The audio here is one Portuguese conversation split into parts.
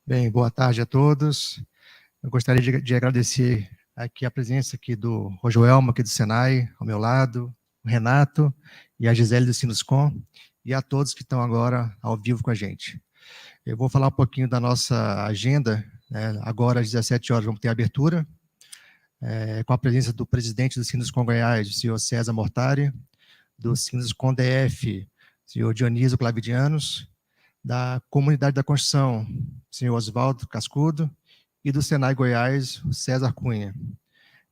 Bem, boa tarde a todos. Eu gostaria de agradecer aqui a presença aqui do Rojoelmo, aqui do Senai, ao meu lado, o Renato e a Gisele do Sinuscom, e a todos que estão agora ao vivo com a gente. Eu vou falar um pouquinho da nossa agenda, né? Agora às 17 horas vamos ter a abertura, com a presença do presidente do Sinuscom Goiás, o senhor César Mortari, do Sinuscom DF, o senhor Dionísio Clavidianos, da Comunidade da Construção, o senhor Oswaldo Cascudo, e do Senai Goiás, o César Cunha.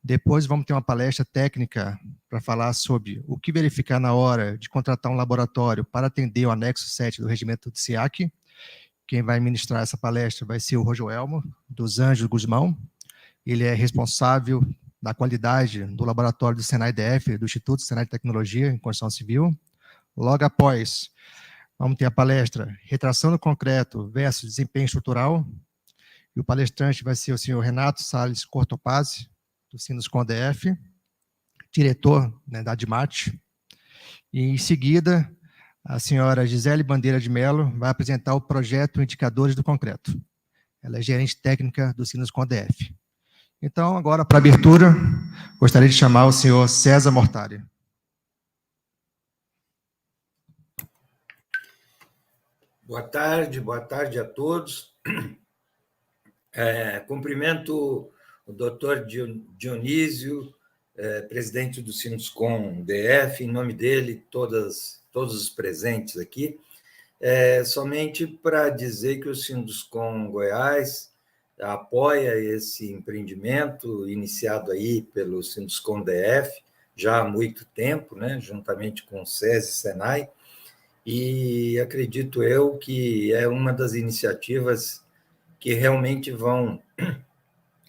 Depois vamos ter uma palestra técnica para falar sobre o que verificar na hora de contratar um laboratório para atender o anexo 7 do regimento do SIAC. Quem vai ministrar essa palestra vai ser o Rojoelmo, dos Anjos Guzmão. Ele é responsável da qualidade do laboratório do Senai DF, do Instituto Senai de Tecnologia em Construção Civil. Logo após, vamos ter a palestra Retração no Concreto versus Desempenho Estrutural. E o palestrante vai ser o senhor Renato Salles Cortopazzi, do Sinuscom DF, diretor, né, da ADMAT. E, em seguida, a senhora Gisele Bandeira de Mello vai apresentar o projeto Indicadores do Concreto. Ela é gerente técnica do Sinuscom DF. Então, agora, para a abertura, gostaria de chamar o senhor César Mortari. Boa tarde a todos. Cumprimento o doutor Dionísio, presidente do Sinuscom DF, em nome dele, todos os presentes aqui, somente para dizer que o Sinuscom Goiás apoia esse empreendimento iniciado aí pelo Sinuscom DF já há muito tempo, né, juntamente com o SESI e Senai, e acredito eu que é uma das iniciativas que realmente vão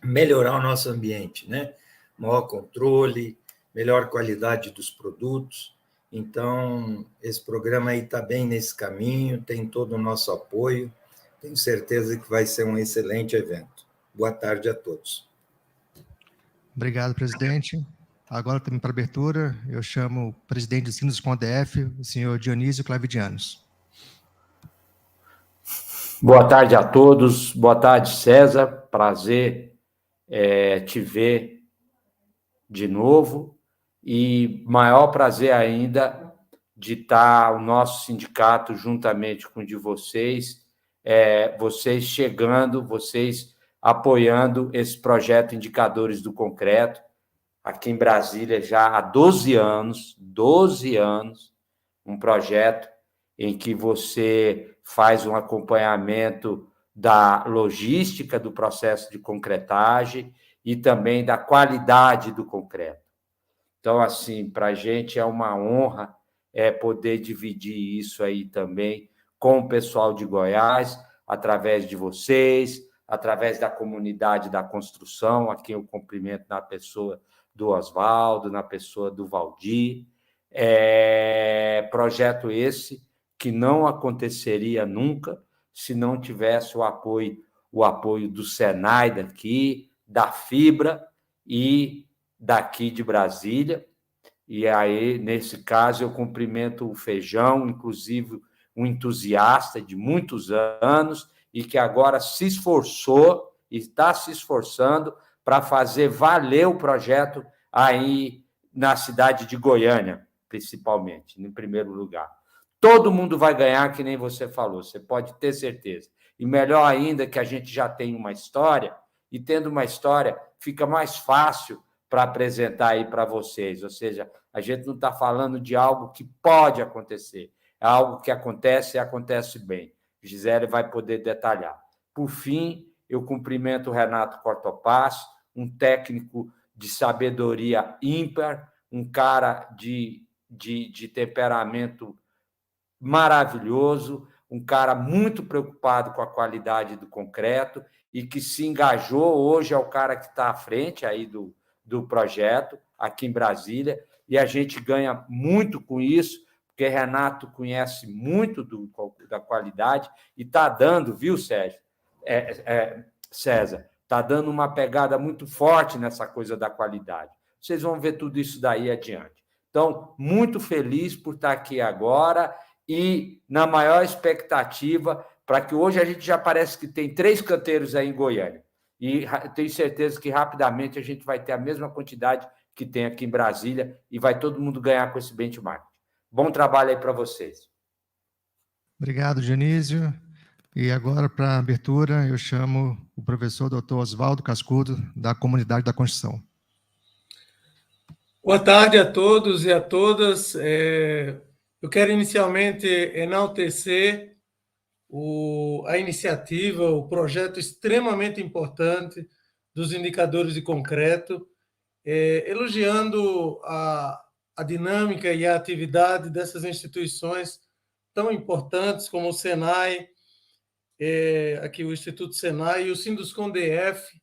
melhorar o nosso ambiente, né? Maior controle, melhor qualidade dos produtos. Então, esse programa aí está bem nesse caminho, tem todo o nosso apoio, tenho certeza que vai ser um excelente evento. Boa tarde a todos. Obrigado, presidente. Agora, também para a abertura, eu chamo o presidente do Sinuscom DF, o senhor Dionísio Clavidianos. Boa tarde a todos. Boa tarde, César. Prazer te ver de novo. E maior prazer ainda de estar o nosso sindicato juntamente com o de vocês, vocês chegando, vocês apoiando esse projeto Indicadores do Concreto, aqui em Brasília já há 12 anos, um projeto em que você faz um acompanhamento da logística do processo de concretagem e também da qualidade do concreto. Então, assim, para a gente é uma honra poder dividir isso aí também com o pessoal de Goiás, através de vocês, através da comunidade da construção, a quem eu cumprimento na pessoa do Oswaldo, na pessoa do Valdir. Projeto esse que não aconteceria nunca se não tivesse o apoio do Senai daqui, da Fibra e daqui de Brasília. E aí, nesse caso, eu cumprimento o Feijão, inclusive um entusiasta de muitos anos e que agora se esforçou e está se esforçando para fazer valer o projeto aí na cidade de Goiânia, principalmente, em primeiro lugar. Todo mundo vai ganhar, que nem você falou, você pode ter certeza. E melhor ainda que a gente já tem uma história, e tendo uma história, fica mais fácil para apresentar aí para vocês. Ou seja, a gente não está falando de algo que pode acontecer, é algo que acontece e acontece bem. Gisele vai poder detalhar. Por fim, eu cumprimento o Renato Cortopazzi, um técnico de sabedoria ímpar, um cara de temperamento maravilhoso, um cara muito preocupado com a qualidade do concreto e que se engajou, hoje é o cara que está à frente aí do projeto, aqui em Brasília, e a gente ganha muito com isso, porque Renato conhece muito da qualidade e está dando, viu, Sérgio? César, está dando uma pegada muito forte nessa coisa da qualidade. Vocês vão ver tudo isso daí adiante. Então, muito feliz por estar aqui agora e na maior expectativa para que hoje a gente já parece que tem 3 canteiros aí em Goiânia. E tenho certeza que rapidamente a gente vai ter a mesma quantidade que tem aqui em Brasília e vai todo mundo ganhar com esse benchmark. Bom trabalho aí para vocês. Obrigado, Dionísio. E agora, para a abertura, eu chamo o professor Dr. Oswaldo Cascudo, da Comunidade da Construção. Boa tarde a todos e a todas. Eu quero inicialmente enaltecer a iniciativa, o projeto extremamente importante dos indicadores de concreto, elogiando a dinâmica e a atividade dessas instituições tão importantes como o Senai, aqui o Instituto Senai e o Sinduscon-DF,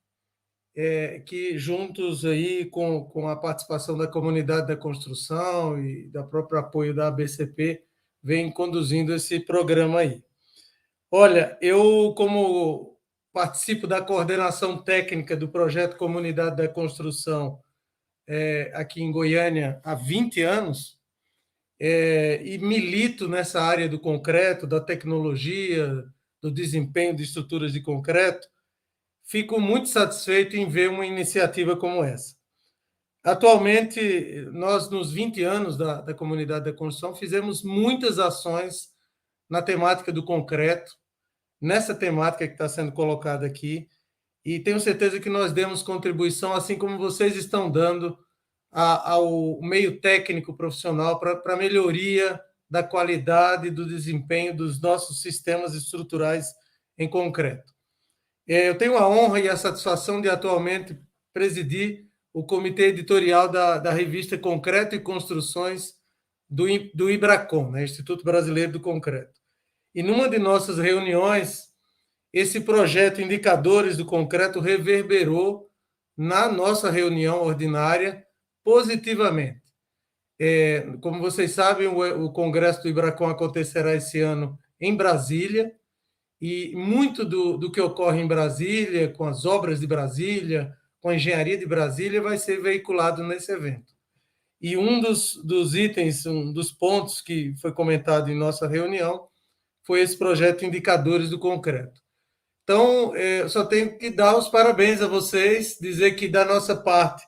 que juntos aí com a participação da comunidade da construção e da próprio apoio da ABCP, vem conduzindo esse programa aí. Olha, eu, como participo da coordenação técnica do projeto Comunidade da Construção aqui em Goiânia há 20 anos, e milito nessa área do concreto, da tecnologia, do desempenho de estruturas de concreto, fico muito satisfeito em ver uma iniciativa como essa. Atualmente, nós, nos 20 anos da Comunidade da Construção, fizemos muitas ações na temática do concreto, nessa temática que está sendo colocada aqui, e tenho certeza que nós demos contribuição, assim como vocês estão dando ao meio técnico profissional para a melhoria da qualidade e do desempenho dos nossos sistemas estruturais em concreto. Eu tenho a honra e a satisfação de atualmente presidir o comitê editorial da revista Concreto e Construções do IBRACON, né, Instituto Brasileiro do Concreto. E numa de nossas reuniões, esse projeto Indicadores do Concreto reverberou na nossa reunião ordinária positivamente. Como vocês sabem, o Congresso do IBRACON acontecerá esse ano em Brasília, e muito do que ocorre em Brasília, com as obras de Brasília, com a engenharia de Brasília, vai ser veiculado nesse evento. E um dos itens, um dos pontos que foi comentado em nossa reunião, foi esse projeto Indicadores do Concreto. Então, só tenho que dar os parabéns a vocês, dizer que da nossa parte,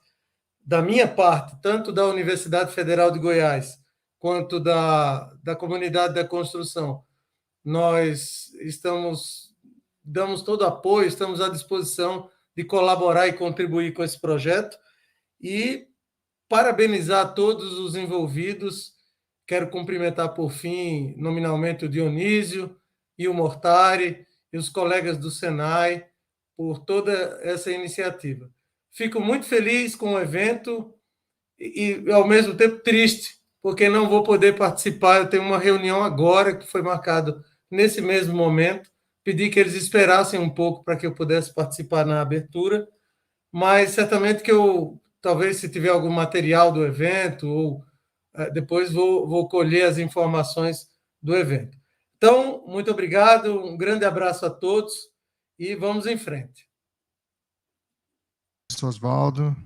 da minha parte, tanto da Universidade Federal de Goiás, quanto da Comunidade da Construção, nós damos todo apoio, estamos à disposição de colaborar e contribuir com esse projeto e parabenizar todos os envolvidos. Quero cumprimentar, por fim, nominalmente o Dionísio e o Mortari e os colegas do Senai por toda essa iniciativa. Fico muito feliz com o evento e, ao mesmo tempo, triste, porque não vou poder participar. Eu tenho uma reunião agora que foi marcada nesse mesmo momento. Pedi que eles esperassem um pouco para que eu pudesse participar na abertura, mas certamente que talvez, se tiver algum material do evento, ou depois vou colher as informações do evento. Então, muito obrigado, um grande abraço a todos e vamos em frente. Professor Oswaldo,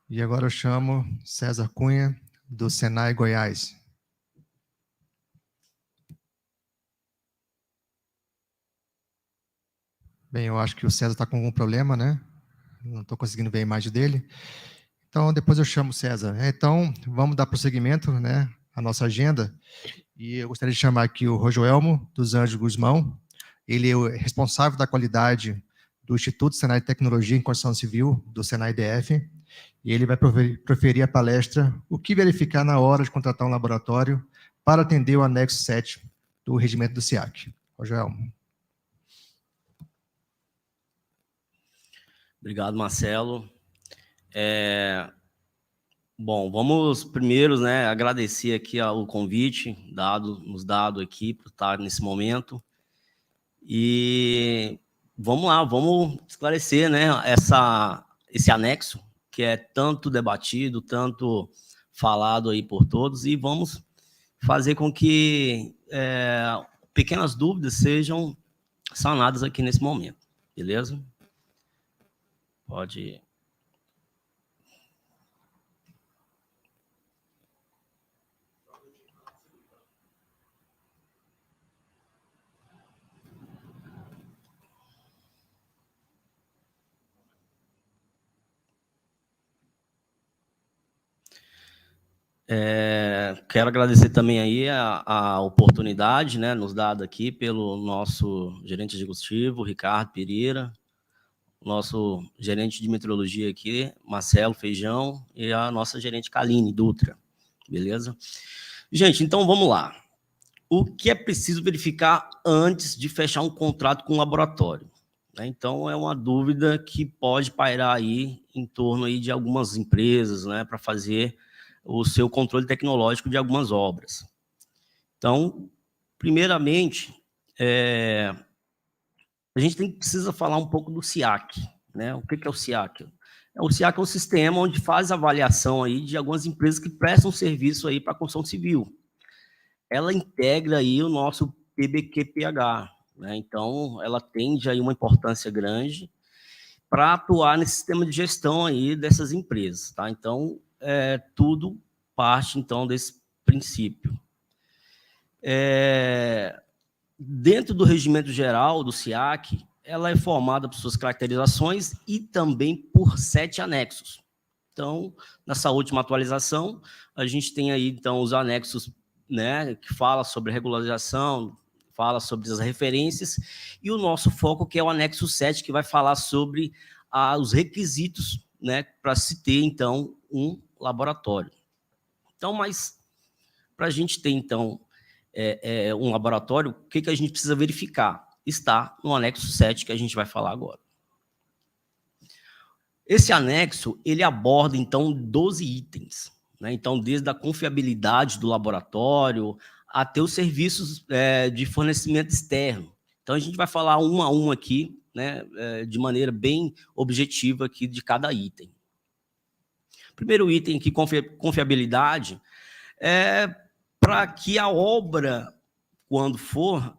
e agora eu chamo César Cunha, do Senai Goiás. Bem, eu acho que o César está com algum problema, né? Não estou conseguindo ver a imagem dele. Então, depois eu chamo o César. Então, vamos dar prosseguimento, né, à nossa agenda. E eu gostaria de chamar aqui o Rojoelmo dos Anjos Guzmão. Ele é o responsável da qualidade do Instituto Senai de Tecnologia em Construção Civil, do Senai DF. E ele vai proferir a palestra O que verificar na hora de contratar um laboratório para atender o anexo 7 do regimento do SIAC. Rojoelmo. Obrigado, Marcelo. Bom, vamos primeiro, né, agradecer aqui o convite nos dado aqui por estar nesse momento. E vamos lá, vamos esclarecer, né, esse anexo que é tanto debatido, tanto falado aí por todos, e vamos fazer com que pequenas dúvidas sejam sanadas aqui nesse momento, beleza? Pode ir. Quero agradecer também aí a oportunidade, né, nos dada aqui pelo nosso gerente executivo, Ricardo Pereira, nosso gerente de meteorologia aqui, Marcelo Feijão, e a nossa gerente Kaline Dutra, beleza? Gente, então vamos lá. O que é preciso verificar antes de fechar um contrato com o laboratório? Então, é uma dúvida que pode pairar aí em torno aí de algumas empresas, né, para fazer o seu controle tecnológico de algumas obras. Então, primeiramente, a gente precisa falar um pouco do SIAC, né? O que é o SIAC? O SIAC é um sistema onde faz avaliação aí de algumas empresas que prestam serviço aí para a construção civil. Ela integra aí o nosso PBQPH, né? Então, ela tende aí uma importância grande para atuar nesse sistema de gestão aí dessas empresas, tá? Então, tudo parte, então, desse princípio. Dentro do regimento geral do SIAC, ela é formada por suas caracterizações e também por 7 anexos. Então, nessa última atualização, a gente tem aí, então, os anexos, né, que fala sobre regularização, fala sobre as referências, e o nosso foco, que é o anexo 7, que vai falar sobre os requisitos, né, para se ter, então, um laboratório. Então, mas para a gente ter, então, um laboratório, o que a gente precisa verificar? Está no anexo 7, que a gente vai falar agora. Esse anexo, ele aborda, então, 12 itens, né? Então, desde a confiabilidade do laboratório até os serviços de fornecimento externo. Então, a gente vai falar um a um aqui, né, de maneira bem objetiva aqui de cada item. Primeiro item aqui, confiabilidade, para que a obra, quando for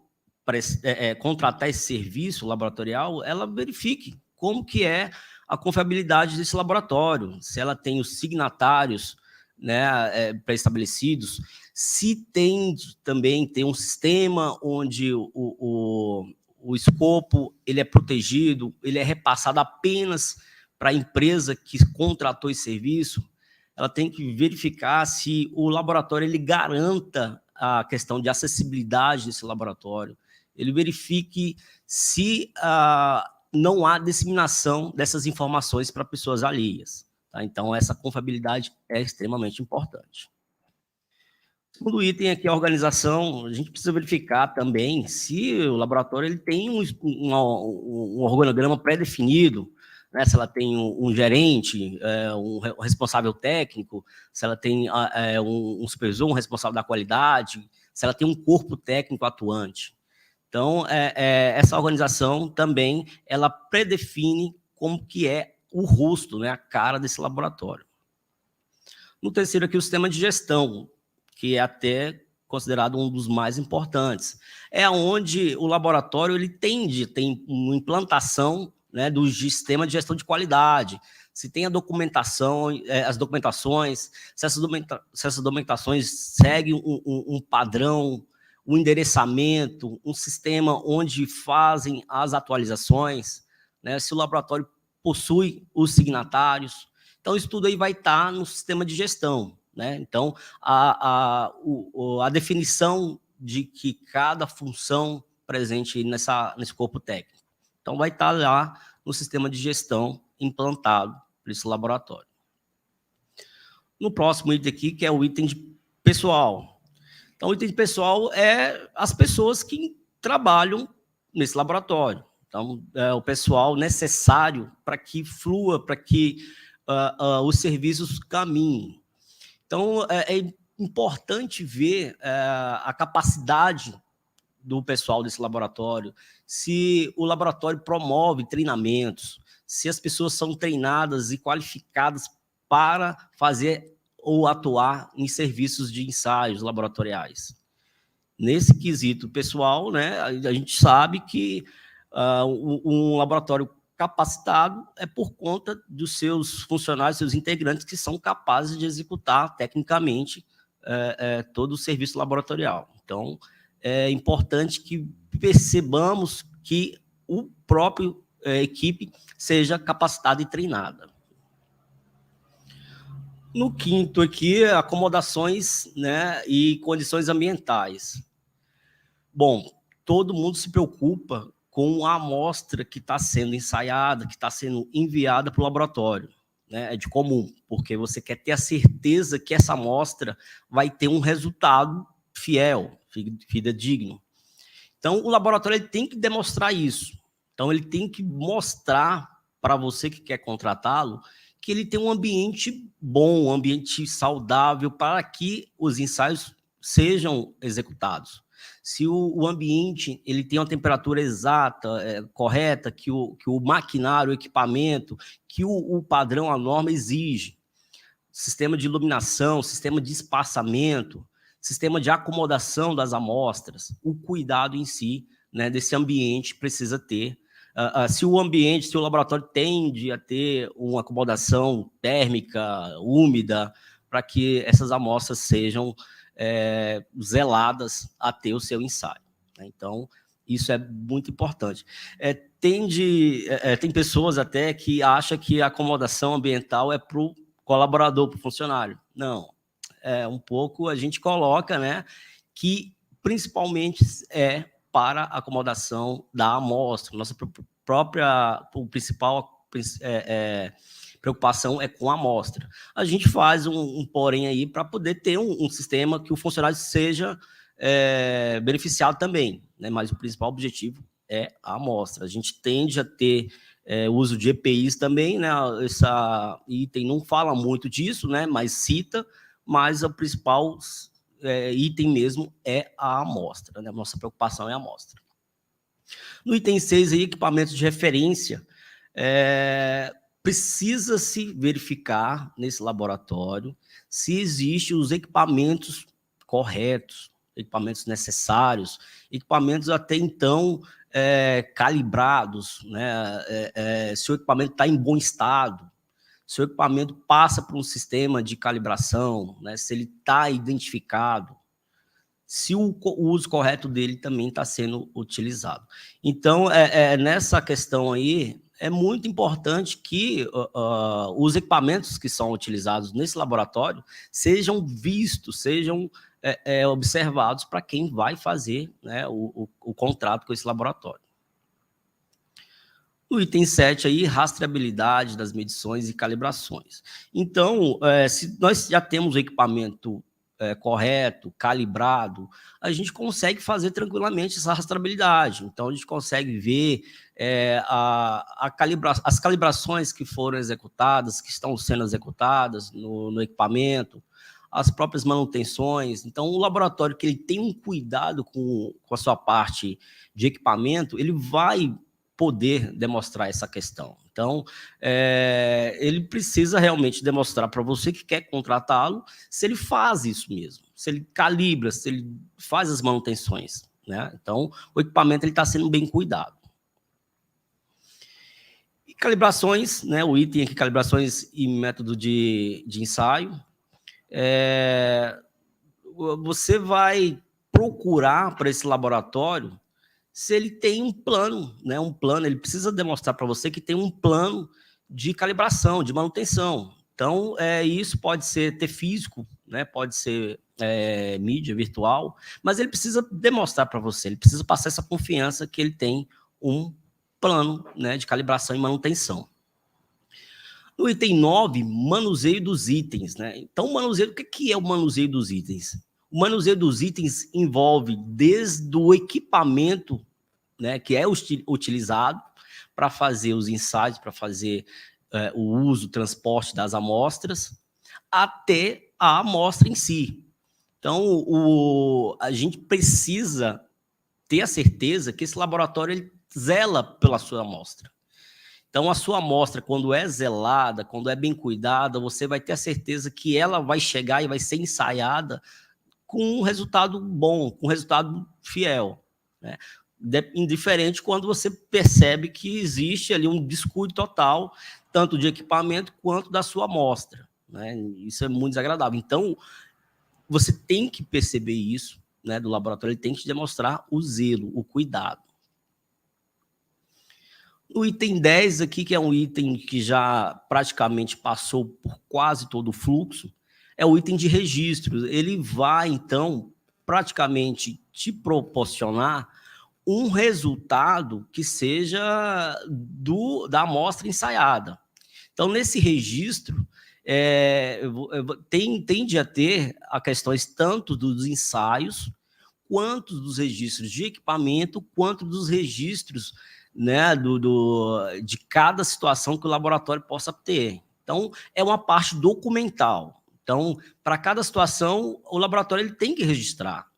contratar esse serviço laboratorial, ela verifique como que é a confiabilidade desse laboratório, se ela tem os signatários, né, pré-estabelecidos, se tem um sistema onde o escopo ele é protegido, ele é repassado apenas para a empresa que contratou esse serviço. Ela tem que verificar se o laboratório ele garanta a questão de acessibilidade desse laboratório, ele verifique se não há disseminação dessas informações para pessoas alheias. Tá? Então, essa confiabilidade é extremamente importante. O segundo item aqui é a organização. A gente precisa verificar também se o laboratório ele tem um organograma pré-definido, né? Se ela tem um gerente, um responsável técnico, se ela tem um supervisor, um responsável da qualidade, se ela tem um corpo técnico atuante. Então, essa organização também, ela predefine como que é o rosto, né, a cara desse laboratório. No terceiro aqui, o sistema de gestão, que é até considerado um dos mais importantes. É onde o laboratório ele tem uma implantação, né, do sistema de gestão de qualidade, se tem a documentação, as documentações, se essas documentações seguem um padrão, um endereçamento, um sistema onde fazem as atualizações, né? Se o laboratório possui os signatários. Então, isso tudo aí vai estar no sistema de gestão, né? Então, a definição de que cada função presente nesse corpo técnico. Então, vai estar lá no sistema de gestão implantado por esse laboratório. No próximo item aqui, que é o item de pessoal. Então, o item de pessoal é as pessoas que trabalham nesse laboratório. Então, é o pessoal necessário para que flua, para que os serviços caminhem. Então, é importante ver a capacidade do pessoal desse laboratório, se o laboratório promove treinamentos, se as pessoas são treinadas e qualificadas para fazer ou atuar em serviços de ensaios laboratoriais. Nesse quesito pessoal, né, a gente sabe que um laboratório capacitado é por conta dos seus funcionários, seus integrantes, que são capazes de executar tecnicamente todo o serviço laboratorial. Então, é importante que percebamos que o próprio equipe seja capacitada e treinada. No quinto aqui, acomodações, né, e condições ambientais. Bom, todo mundo se preocupa com a amostra que está sendo ensaiada, que está sendo enviada para o laboratório. Né? É de comum, porque você quer ter a certeza que essa amostra vai ter um resultado fiel, fidedigno. Então, o laboratório ele tem que demonstrar isso. Então, ele tem que mostrar para você que quer contratá-lo que ele tem um ambiente bom, um ambiente saudável para que os ensaios sejam executados. Se o ambiente ele tem uma temperatura exata, correta, que o maquinário, o equipamento, que o padrão, a norma exige, sistema de iluminação, sistema de espaçamento, sistema de acomodação das amostras, o cuidado em si, né, desse ambiente precisa ter. Se o laboratório tende a ter uma acomodação térmica, úmida, para que essas amostras sejam zeladas até o seu ensaio. Né? Então, isso é muito importante. Tem pessoas até que acham que a acomodação ambiental é para o colaborador, para o funcionário. Não, um pouco a gente coloca, né, que principalmente é para a acomodação da amostra. Nossa principal preocupação é com a amostra. A gente faz um porém aí para poder ter um sistema que o funcionário seja beneficiado também, né? Mas o principal objetivo é a amostra. A gente tende a ter uso de EPIs também, né? Essa item não fala muito disso, né? Mas cita, mas o principal item mesmo é a amostra, né? A nossa preocupação é a amostra. No item 6, aí, equipamentos de referência, precisa-se verificar nesse laboratório se existem os equipamentos corretos, equipamentos necessários, equipamentos até então calibrados, né? Se o equipamento está em bom estado, se o equipamento passa por um sistema de calibração, né? Se ele está identificado, se o uso correto dele também está sendo utilizado. Então, nessa questão aí, é muito importante que os equipamentos que são utilizados nesse laboratório sejam vistos, sejam observados para quem vai fazer, né, o contrato com esse laboratório. No item 7, aí, rastreabilidade das medições e calibrações. Então, se nós já temos o equipamento correto, calibrado, a gente consegue fazer tranquilamente essa rastreabilidade. Então, a gente consegue ver as calibrações que foram executadas, que estão sendo executadas no equipamento, as próprias manutenções. Então, o laboratório que ele tem um cuidado com a sua parte de equipamento, ele vai poder demonstrar essa questão. Então, ele precisa realmente demonstrar para você que quer contratá-lo se ele faz isso mesmo, se ele calibra, se ele faz as manutenções. Né? Então, o equipamento está sendo bem cuidado. E calibrações, né? O item aqui, calibrações e método de ensaio. Você vai procurar para esse laboratório se ele tem um plano, né? Ele precisa demonstrar para você que tem um plano de calibração, de manutenção. Então, isso pode ser físico, né? Pode ser mídia virtual, mas ele precisa demonstrar para você, ele precisa passar essa confiança que ele tem um plano, né, de calibração e manutenção. No item 9, manuseio dos itens. Né? Então, o que é o manuseio dos itens? O manuseio dos itens envolve desde o equipamento, né, que é utilizado para fazer os ensaios, para fazer o uso, o transporte das amostras, até a amostra em si. Então, a gente precisa ter a certeza que esse laboratório ele zela pela sua amostra. Então, a sua amostra, quando é zelada, quando é bem cuidada, você vai ter a certeza que ela vai chegar e vai ser ensaiada com um resultado bom, com um resultado fiel. Né? Indiferente quando você percebe que existe ali um descuido total, tanto de equipamento quanto da sua amostra. Né? Isso é muito desagradável. Então, você tem que perceber isso, né, do laboratório, ele tem que demonstrar o zelo, o cuidado. O item 10 aqui, que é um item que já praticamente passou por quase todo o fluxo, é o item de registro. Ele vai, então, praticamente te proporcionar um resultado que seja da amostra ensaiada. Então, nesse registro, tende a ter a questões tanto dos ensaios, quanto dos registros de equipamento, quanto dos registros, né, de cada situação que o laboratório possa ter. Então, é uma parte documental. Então, para cada situação, o laboratório ele tem que registrar.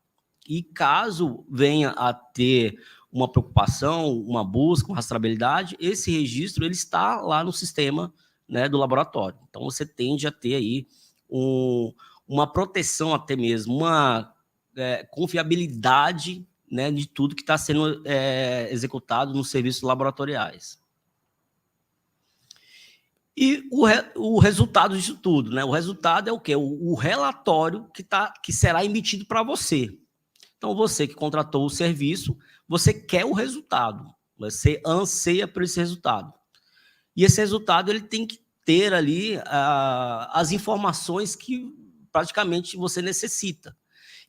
E caso venha a ter uma preocupação, uma busca, uma rastreabilidade, esse registro ele está lá no sistema, né, do laboratório. Então, você tende a ter aí uma proteção, até mesmo uma confiabilidade, né, de tudo que está sendo executado nos serviços laboratoriais. E o resultado disso tudo, né? O resultado é o quê? O relatório que será emitido para você. Então, você que contratou o serviço, você quer o resultado, você anseia por esse resultado. E esse resultado ele tem que ter ali as informações que praticamente você necessita.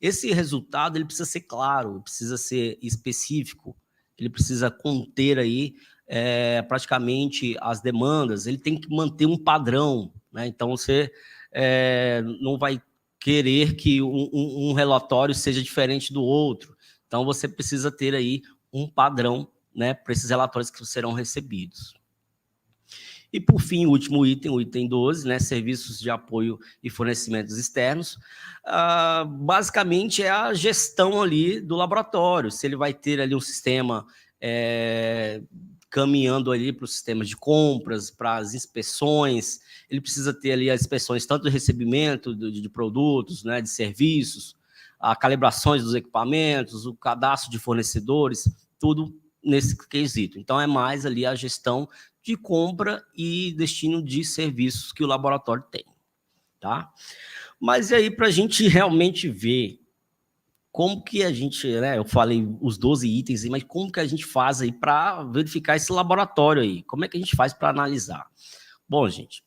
Esse resultado ele precisa ser claro, precisa ser específico, ele precisa conter aí praticamente as demandas, ele tem que manter um padrão, né? Então, você não vai querer que um relatório seja diferente do outro. Então, você precisa ter aí um padrão, né, para esses relatórios que serão recebidos. E, por fim, o último item, o item 12, né, serviços de apoio e fornecimentos externos, basicamente é a gestão ali do laboratório, se ele vai ter ali um sistema caminhando ali para os sistemas de compras, para as inspeções, ele precisa ter ali as inspeções tanto de recebimento de produtos, né, de serviços, a calibrações dos equipamentos, o cadastro de fornecedores, tudo nesse quesito. Então, é mais ali a gestão de compra e destino de serviços que o laboratório tem, tá? Mas aí, para a gente realmente ver como que a gente, né, eu falei os 12 itens, mas como que a gente faz aí para verificar esse laboratório aí? Como é que a gente faz para analisar? Bom, gente,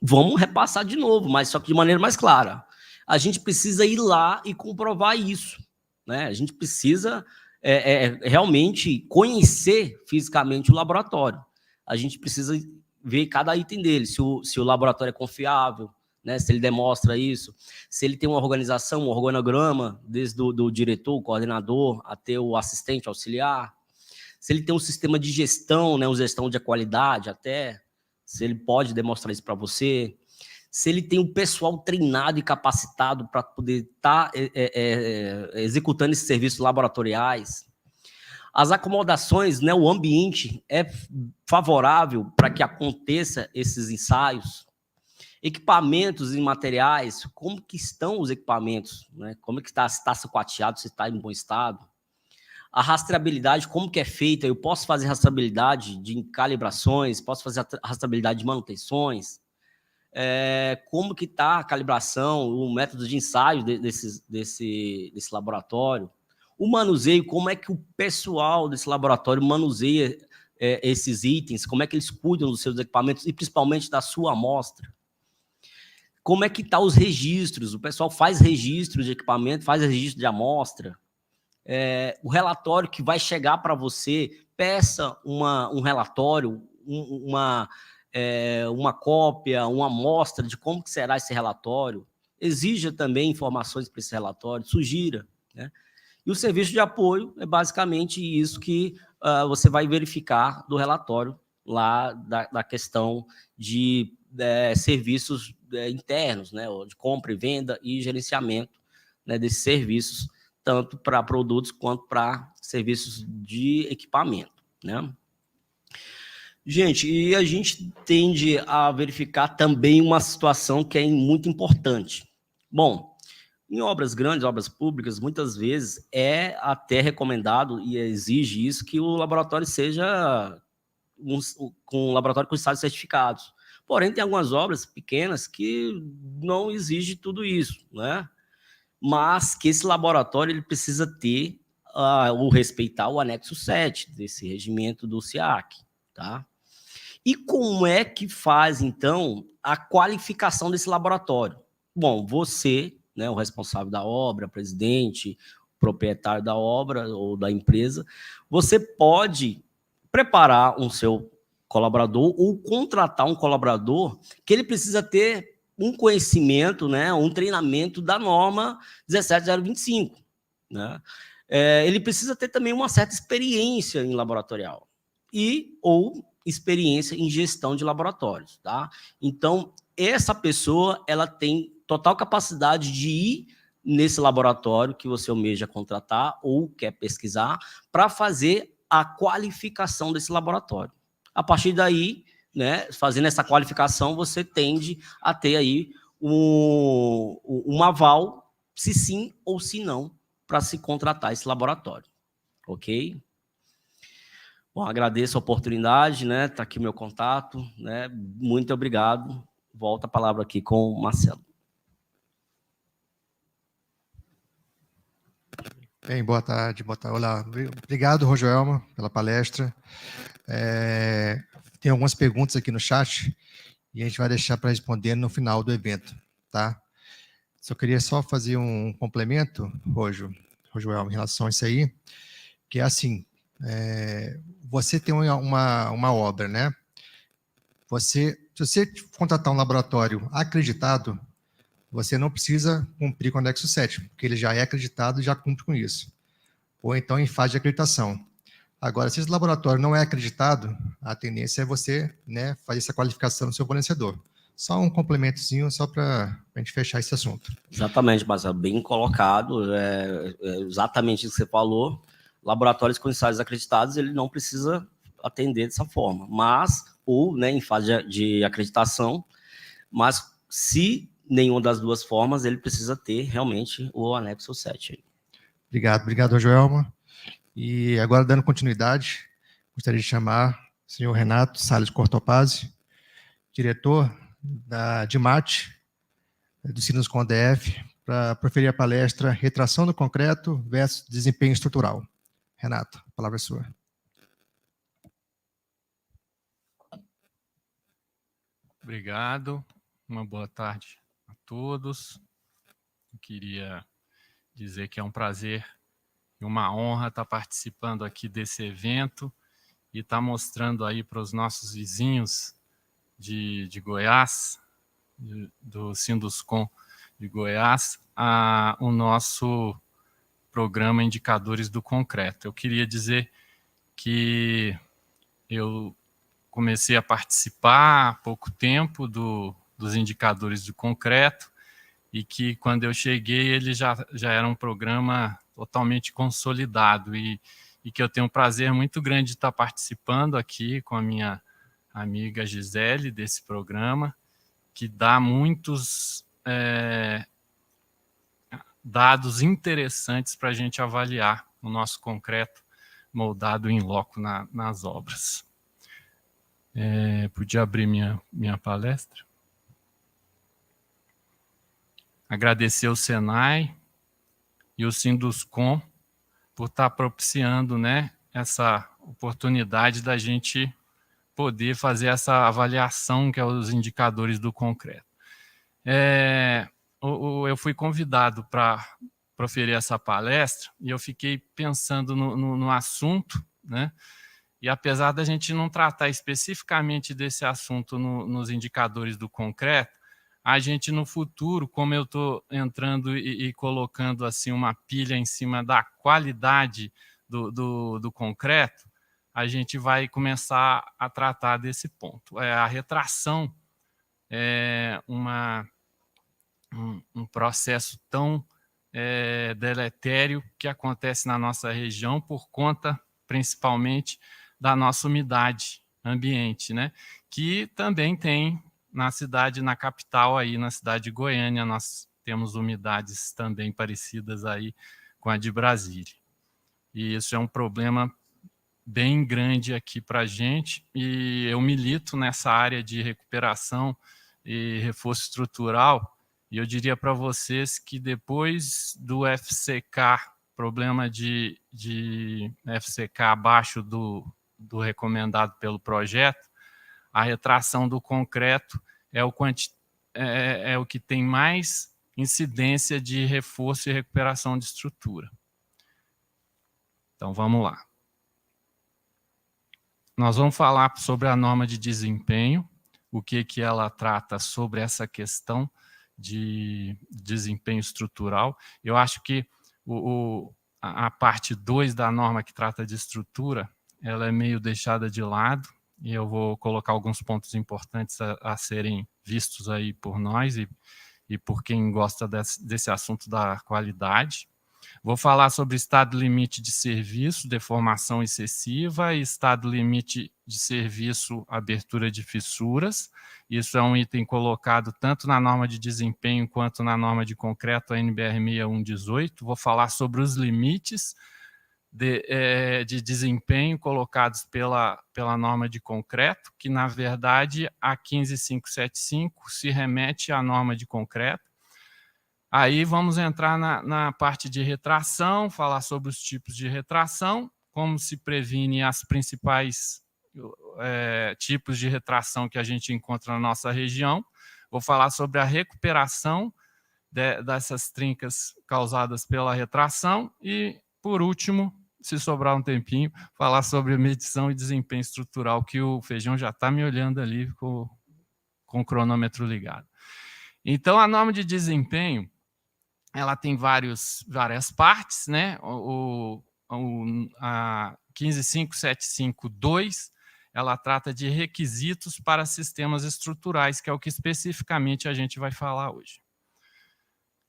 vamos repassar de novo, mas só que de maneira mais clara. A gente precisa ir lá e comprovar isso, né? A gente precisa realmente conhecer fisicamente o laboratório. A gente precisa ver cada item dele, se o laboratório é confiável, né, se ele demonstra isso, se ele tem uma organização, um organograma, desde do diretor, o coordenador, até o assistente auxiliar, se ele tem um sistema de gestão, né, uma gestão de qualidade até, se ele pode demonstrar isso para você, se ele tem um pessoal treinado e capacitado para poder estar executando esses serviços laboratoriais. As acomodações, né, o ambiente é favorável para que aconteça esses ensaios. Equipamentos e materiais, como que estão os equipamentos, né? Como que está, se está sucateado, se está em bom estado. A rastreabilidade, como que é feita? Eu posso fazer rastreabilidade de calibrações, posso fazer rastreabilidade de manutenções. Como que está a calibração, o método de ensaio desse laboratório. O manuseio, como é que o pessoal desse laboratório manuseia esses itens, como é que eles cuidam dos seus equipamentos e principalmente da sua amostra. Como é que estão os registros, o pessoal faz registro de equipamento, faz registro de amostra. O relatório que vai chegar para você, peça um relatório, uma cópia, uma amostra de como que será esse relatório. Exija também informações para esse relatório, sugira, né? E o serviço de apoio é basicamente isso que você vai verificar do relatório lá da questão de serviços internos, né, de compra e venda e gerenciamento, né, desses serviços, tanto para produtos quanto para serviços de equipamento, né? Gente, e a gente tende a verificar também uma situação que é muito importante. Bom, em obras grandes, obras públicas, muitas vezes é até recomendado e exige isso que o laboratório seja com um laboratório com estados certificados. Porém, tem algumas obras pequenas que não exige tudo isso, né? Mas que esse laboratório ele precisa ter ou respeitar o anexo 7 desse regimento do SIAC, tá? E como é que faz, então, a qualificação desse laboratório? Bom, você, né, o responsável da obra, presidente, proprietário da obra ou da empresa, você pode preparar um seu colaborador ou contratar um colaborador que ele precisa ter um conhecimento, né, um treinamento da norma 17025, né? Ele precisa ter também uma certa experiência em laboratorial ou experiência em gestão de laboratórios, tá? Então, essa pessoa, ela tem total capacidade de ir nesse laboratório que você almeja contratar ou quer pesquisar para fazer a qualificação desse laboratório. A partir daí, né, fazendo essa qualificação, você tende a ter aí um aval, se sim ou se não, para se contratar esse laboratório, ok? Bom, agradeço a oportunidade, né? Está aqui meu contato, né? Muito obrigado. Volto a palavra aqui com o Marcelo. Bem, boa tarde, Olá, obrigado, Rojoelma, pela palestra. Tem algumas perguntas aqui no chat e a gente vai deixar para responder no final do evento, tá? Queria fazer um complemento, Rojoelma, em relação a isso aí, que é assim, você tem uma obra, né? Se você contratar um laboratório acreditado, você não precisa cumprir com o anexo 7, porque ele já é acreditado e já cumpre com isso. Ou então em fase de acreditação. Agora, se esse laboratório não é acreditado, a tendência é você, né, fazer essa qualificação do seu fornecedor. Só um complementozinho, só para a gente fechar esse assunto. Exatamente, Marcelo, bem colocado. Exatamente isso que você falou. Laboratórios com ensaios acreditados, ele não precisa atender dessa forma, ou, né, em fase de acreditação, mas se nenhuma das duas formas, ele precisa ter realmente o anexo 7. Obrigado, Joelma. E agora, dando continuidade, gostaria de chamar o senhor Renato Salles Cortopazzi, diretor da DIMAT, do Sinuscom DF, para proferir a palestra Retração do Concreto versus Desempenho Estrutural. Renato, a palavra é sua. Obrigado, uma boa tarde a todos. Eu queria dizer que é um prazer e uma honra estar participando aqui desse evento e estar mostrando aí para os nossos vizinhos de Goiás, do Sinduscom de Goiás, o nosso programa Indicadores do Concreto. Eu queria dizer que eu comecei a participar há pouco tempo dos indicadores do concreto e que, quando eu cheguei, ele já era um programa totalmente consolidado e que eu tenho um prazer muito grande de estar participando aqui com a minha amiga Gisele desse programa, que dá muitos dados interessantes para a gente avaliar o nosso concreto moldado em loco nas obras. Podia abrir minha palestra? Agradecer ao Senai e o Sinduscom por estar propiciando, né, essa oportunidade da gente poder fazer essa avaliação, que é os indicadores do concreto. Eu fui convidado para proferir essa palestra e eu fiquei pensando no assunto, né? E apesar da gente não tratar especificamente desse assunto nos indicadores do concreto, a gente no futuro, como eu estou entrando e colocando assim uma pilha em cima da qualidade do concreto, a gente vai começar a tratar desse ponto. A retração é um processo tão deletério que acontece na nossa região por conta, principalmente, da nossa umidade ambiente, né? Que também tem na cidade, na capital, aí, na cidade de Goiânia, nós temos umidades também parecidas aí com a de Brasília. E isso é um problema bem grande aqui para a gente, e eu milito nessa área de recuperação e reforço estrutural, e eu diria para vocês que depois do FCK, problema de FCK abaixo do do recomendado pelo projeto, a retração do concreto é o que tem mais incidência de reforço e recuperação de estrutura. Então, vamos lá. Nós vamos falar sobre a norma de desempenho, o que ela trata sobre essa questão de desempenho estrutural. Eu acho que a parte 2 da norma que trata de estrutura, ela é meio deixada de lado, e eu vou colocar alguns pontos importantes a serem vistos aí por nós e por quem gosta desse assunto da qualidade. Vou falar sobre estado limite de serviço, deformação excessiva, e estado limite de serviço, abertura de fissuras. Isso é um item colocado tanto na norma de desempenho quanto na norma de concreto, a NBR 6118. Vou falar sobre os limites de desempenho colocados pela norma de concreto, que, na verdade, a 15575 se remete à norma de concreto. Aí vamos entrar na parte de retração, falar sobre os tipos de retração, como se previne as principais tipos de retração que a gente encontra na nossa região. Vou falar sobre a recuperação dessas trincas causadas pela retração e, por último, se sobrar um tempinho, falar sobre medição e desempenho estrutural, que o Feijão já está me olhando ali com o cronômetro ligado. Então, a norma de desempenho, ela tem várias partes, né? A 15575-2, ela trata de requisitos para sistemas estruturais, que é o que especificamente a gente vai falar hoje.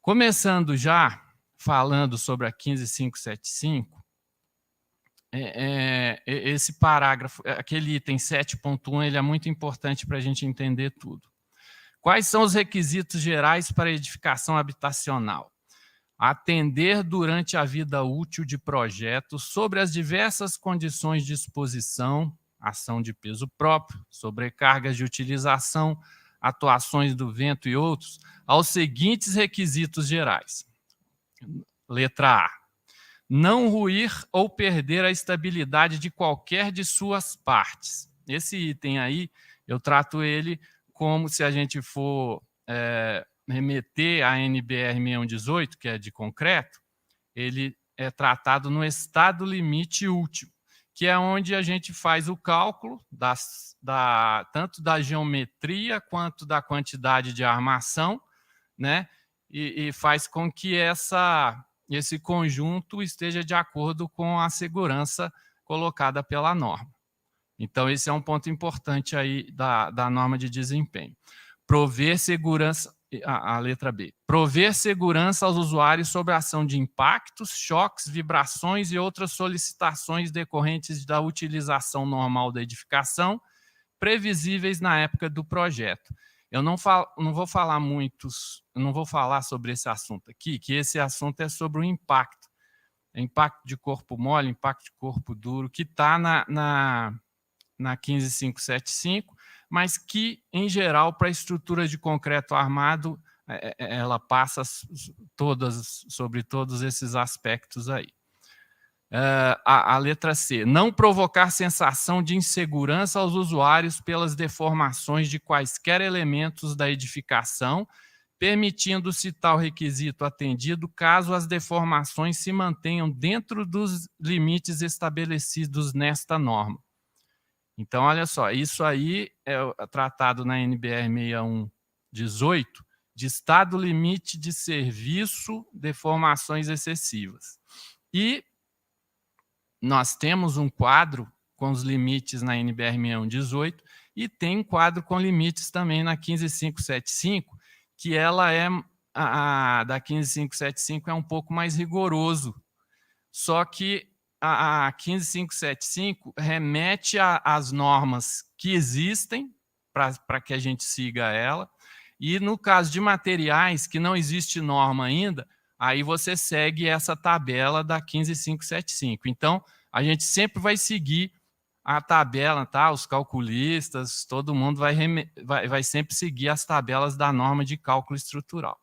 Começando já falando sobre a 15575, esse parágrafo, aquele item 7.1, ele é muito importante para a gente entender tudo. Quais são os requisitos gerais para a edificação habitacional? Atender durante a vida útil de projetos sobre as diversas condições de exposição, ação de peso próprio, sobrecargas de utilização, atuações do vento e outros, aos seguintes requisitos gerais. Letra A. Não ruir ou perder a estabilidade de qualquer de suas partes. Esse item aí, eu trato ele como se a gente for remeter à NBR 6118, que é de concreto, ele é tratado no estado limite último, que é onde a gente faz o cálculo tanto da geometria quanto da quantidade de armação, né? E faz com que esse conjunto esteja de acordo com a segurança colocada pela norma. Então, esse é um ponto importante aí da norma de desempenho. Prover segurança, a letra B. Prover segurança aos usuários sobre a ação de impactos, choques, vibrações e outras solicitações decorrentes da utilização normal da edificação, previsíveis na época do projeto. Eu não vou falar sobre esse assunto aqui, que esse assunto é sobre o impacto. Impacto de corpo mole, impacto de corpo duro, que está na 15575, mas que, em geral, para estruturas de concreto armado, ela passa sobre todos esses aspectos aí. A letra C. Não provocar sensação de insegurança aos usuários pelas deformações de quaisquer elementos da edificação, permitindo-se tal requisito atendido caso as deformações se mantenham dentro dos limites estabelecidos nesta norma. Então, olha só, isso aí é tratado na NBR 6118, de estado limite de serviço, deformações excessivas. E nós temos um quadro com os limites na NBR 6118 e tem um quadro com limites também na 15575, que ela da 15575 é um pouco mais rigoroso. Só que a 15575 remete às normas que existem para que a gente siga ela, e no caso de materiais que não existe norma ainda, aí você segue essa tabela da 15575. Então, a gente sempre vai seguir a tabela, tá? Os calculistas, todo mundo vai sempre seguir as tabelas da norma de cálculo estrutural.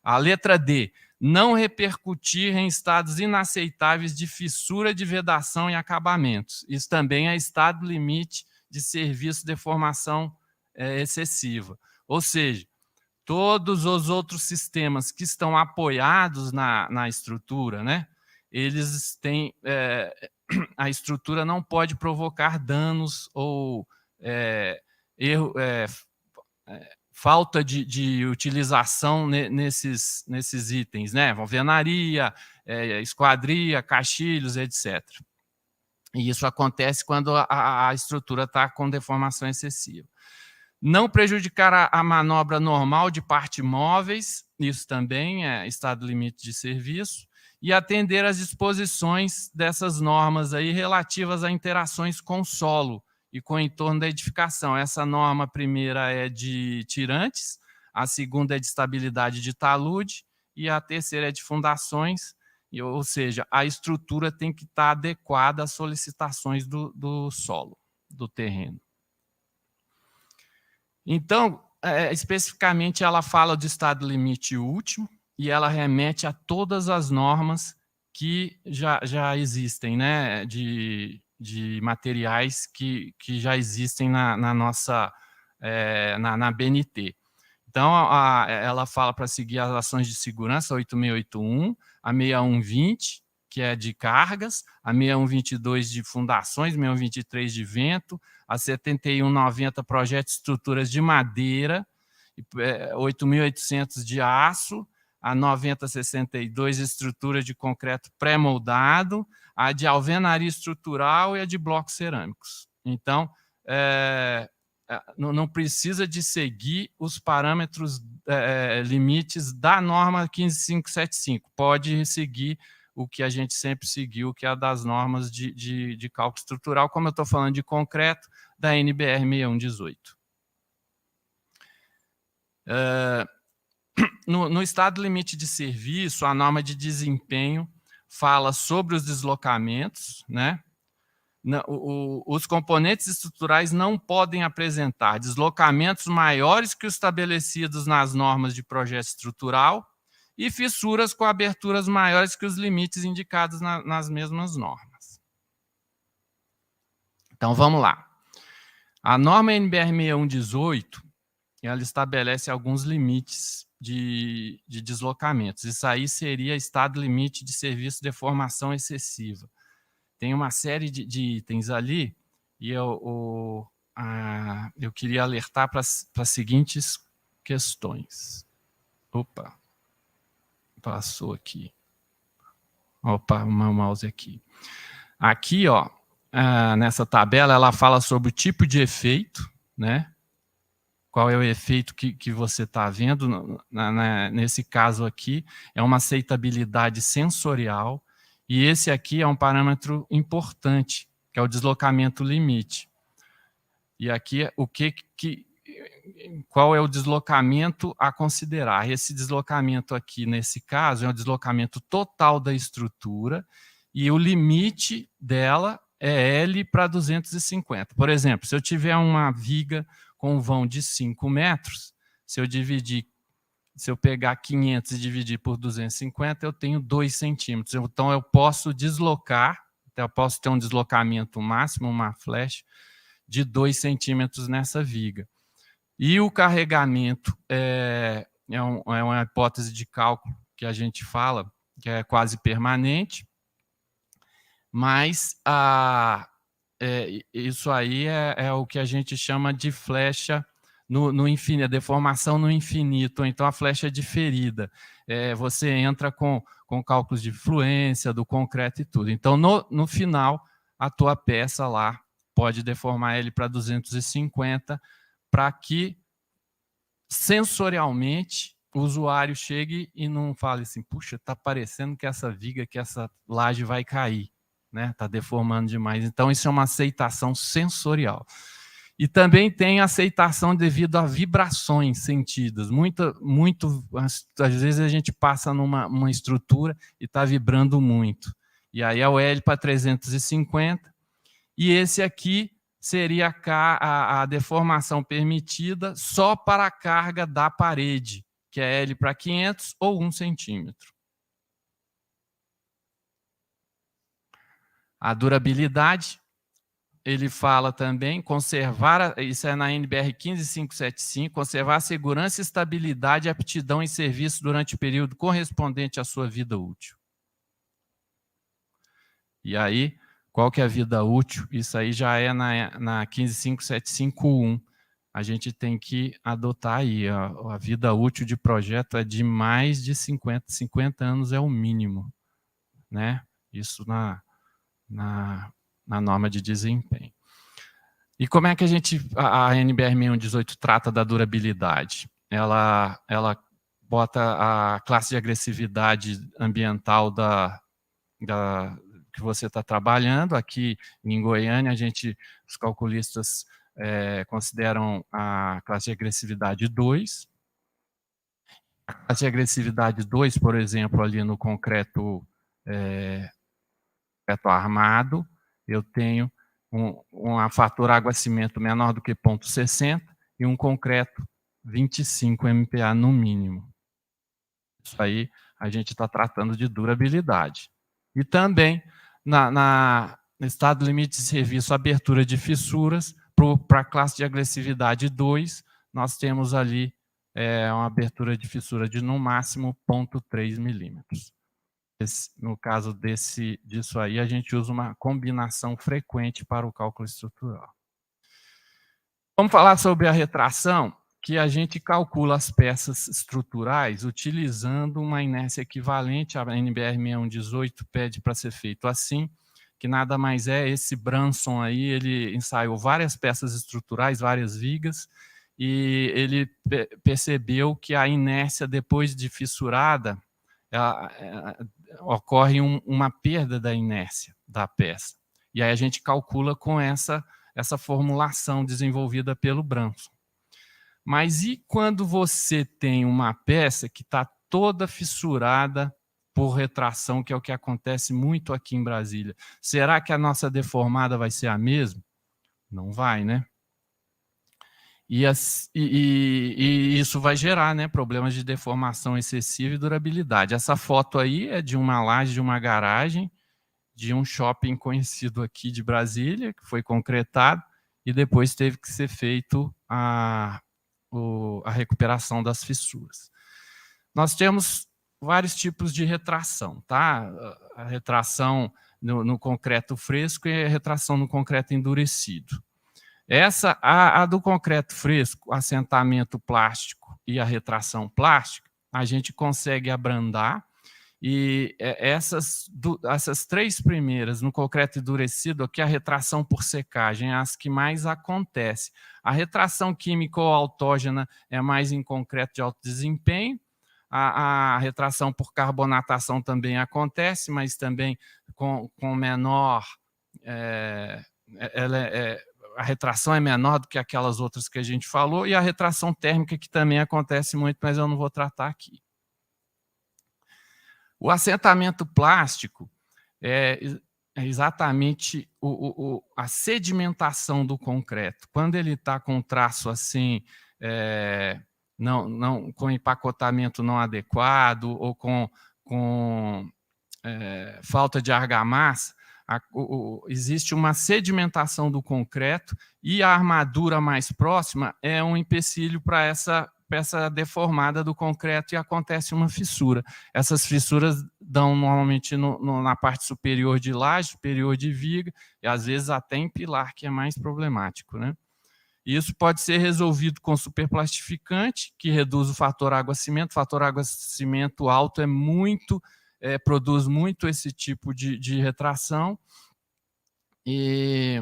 A letra D. não repercutir em estados inaceitáveis de fissura de vedação e acabamentos. Isso também é estado limite de serviço de deformação excessiva. Ou seja, todos os outros sistemas que estão apoiados na estrutura, né, eles têm... a estrutura não pode provocar danos ou falta de utilização nesses itens, né? Alvenaria, esquadria, caixilhos, etc. E isso acontece quando a estrutura está com deformação excessiva. Não prejudicar a manobra normal de parte móveis, isso também é estado limite de serviço, e atender às disposições dessas normas aí relativas a interações com o solo e com o entorno da edificação. Essa norma primeira é de tirantes, a segunda é de estabilidade de talude e a terceira é de fundações, ou seja, a estrutura tem que estar adequada às solicitações do solo, do terreno. Então, especificamente, ela fala do estado limite último, e ela remete a todas as normas que já existem, né, de materiais que já existem na nossa na BNT. Então, ela fala para seguir as ações de segurança 8681, a 6120, que é de cargas, a 6122 de fundações, 6123 de vento, a 7190 projeto de estruturas de madeira, 8.800 de aço, a 9062 estrutura de concreto pré-moldado, a de alvenaria estrutural e a de blocos cerâmicos. Então, não precisa de seguir os parâmetros limites da norma 15575, pode seguir o que a gente sempre seguiu, que é a das normas de cálculo estrutural, como eu estou falando de concreto, da NBR 6118. No estado limite de serviço, a norma de desempenho fala sobre os deslocamentos, né? Os componentes estruturais não podem apresentar deslocamentos maiores que os estabelecidos nas normas de projeto estrutural e fissuras com aberturas maiores que os limites indicados nas mesmas normas. Então, vamos lá. A norma NBR 6118, ela estabelece alguns limites de deslocamentos. Isso aí seria estado limite de serviço de deformação excessiva. Tem uma série de itens ali e eu queria alertar para as seguintes questões. Opa, passou aqui. Opa, o meu mouse aqui. Aqui, ó, nessa tabela, ela fala sobre o tipo de efeito, né? Qual é o efeito que você está vendo? Nesse caso aqui, é uma aceitabilidade sensorial, e esse aqui é um parâmetro importante, que é o deslocamento limite. E aqui, qual é o deslocamento a considerar? Esse deslocamento aqui, nesse caso, é o deslocamento total da estrutura, e o limite dela é L para 250. Por exemplo, se eu tiver uma viga com um vão de 5 metros, se eu pegar 500 e dividir por 250, eu tenho 2 centímetros. Então, eu posso deslocar, eu posso ter um deslocamento máximo, uma flecha, de 2 centímetros nessa viga. E o carregamento é uma hipótese de cálculo que a gente fala, que é quase permanente, mas isso aí é o que a gente chama de flecha no infinito, a deformação no infinito, ou então a flecha diferida. Você entra com cálculos de fluência, do concreto e tudo. Então, no final, a tua peça lá pode deformar ele para 250, para que sensorialmente o usuário chegue e não fale assim, puxa, está parecendo que essa viga, que essa laje vai cair. Está deformando demais. Então, isso é uma aceitação sensorial. E também tem aceitação devido a vibrações sentidas. Às vezes a gente passa numa estrutura e está vibrando muito. E aí é o L para 350. E esse aqui seria a deformação permitida só para a carga da parede, que é L para 500 ou 1 centímetro. A durabilidade, ele fala também, conservar, isso é na NBR 15575, conservar a segurança, estabilidade e aptidão em serviço durante o período correspondente à sua vida útil. E aí, qual que é a vida útil? Isso aí já é na 15575.1. A gente tem que adotar aí. A vida útil de projeto é de mais de 50 anos é o mínimo, né? Isso na norma de desempenho. E como é que a NBR 6118 trata da durabilidade? Ela bota a classe de agressividade ambiental que você está trabalhando. Aqui em Goiânia, os calculistas consideram a classe de agressividade 2. A classe de agressividade 2, por exemplo, ali no concreto armado, eu tenho um fator água-cimento menor do que 0,60 e um concreto 25 MPa no mínimo. Isso aí a gente está tratando de durabilidade. E também, no estado limite de serviço, abertura de fissuras, para a classe de agressividade 2, nós temos ali uma abertura de fissura de, no máximo, 0,3 milímetros. No caso disso aí, a gente usa uma combinação frequente para o cálculo estrutural. Vamos falar sobre a retração, que a gente calcula as peças estruturais utilizando uma inércia equivalente. A NBR 6118 pede para ser feito assim, que nada mais é esse Branson aí, ele ensaiou várias peças estruturais, várias vigas, e ele percebeu que a inércia, depois de fissurada, ocorre uma perda da inércia da peça. E aí a gente calcula com essa formulação desenvolvida pelo Branson. Mas e quando você tem uma peça que está toda fissurada por retração, que é o que acontece muito aqui em Brasília? Será que a nossa deformada vai ser a mesma? Não vai, né? E isso vai gerar, né, problemas de deformação excessiva e durabilidade. Essa foto aí é de uma laje de uma garagem de um shopping conhecido aqui de Brasília, que foi concretado, e depois teve que ser feito a recuperação das fissuras. Nós temos vários tipos de retração, tá? A retração no concreto fresco e a retração no concreto endurecido. A do concreto fresco, assentamento plástico e a retração plástica, a gente consegue abrandar, e essas 3 primeiras, no concreto endurecido, aqui a retração por secagem é as que mais acontece. A retração química ou autógena é mais em concreto de alto desempenho. A retração por carbonatação também acontece, mas também com menor... a retração é menor do que aquelas outras que a gente falou, e a retração térmica, que também acontece muito, mas eu não vou tratar aqui. O assentamento plástico é exatamente a sedimentação do concreto. Quando ele está com traço assim, com empacotamento não adequado ou com falta de argamassa, existe uma sedimentação do concreto, e a armadura mais próxima é um empecilho para essa peça deformada do concreto, e acontece uma fissura. Essas fissuras dão normalmente na parte superior de laje, superior de viga, e às vezes até em pilar, que é mais problemático, né? Isso pode ser resolvido com superplastificante, que reduz o fator água-cimento. O fator água-cimento alto produz muito esse tipo de retração, e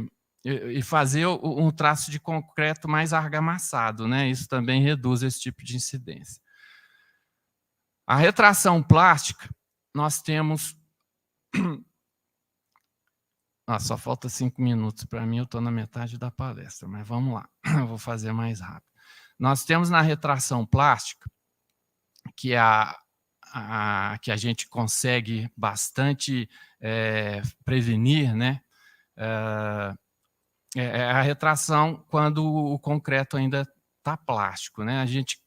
fazer um traço de concreto mais argamassado, né? Isso também reduz esse tipo de incidência. A retração plástica, nós temos... só falta 5 minutos para mim, eu estou na metade da palestra, mas vamos lá, eu vou fazer mais rápido. Nós temos na retração plástica, que que a gente consegue bastante prevenir, né? A retração quando o concreto ainda está plástico, né? A gente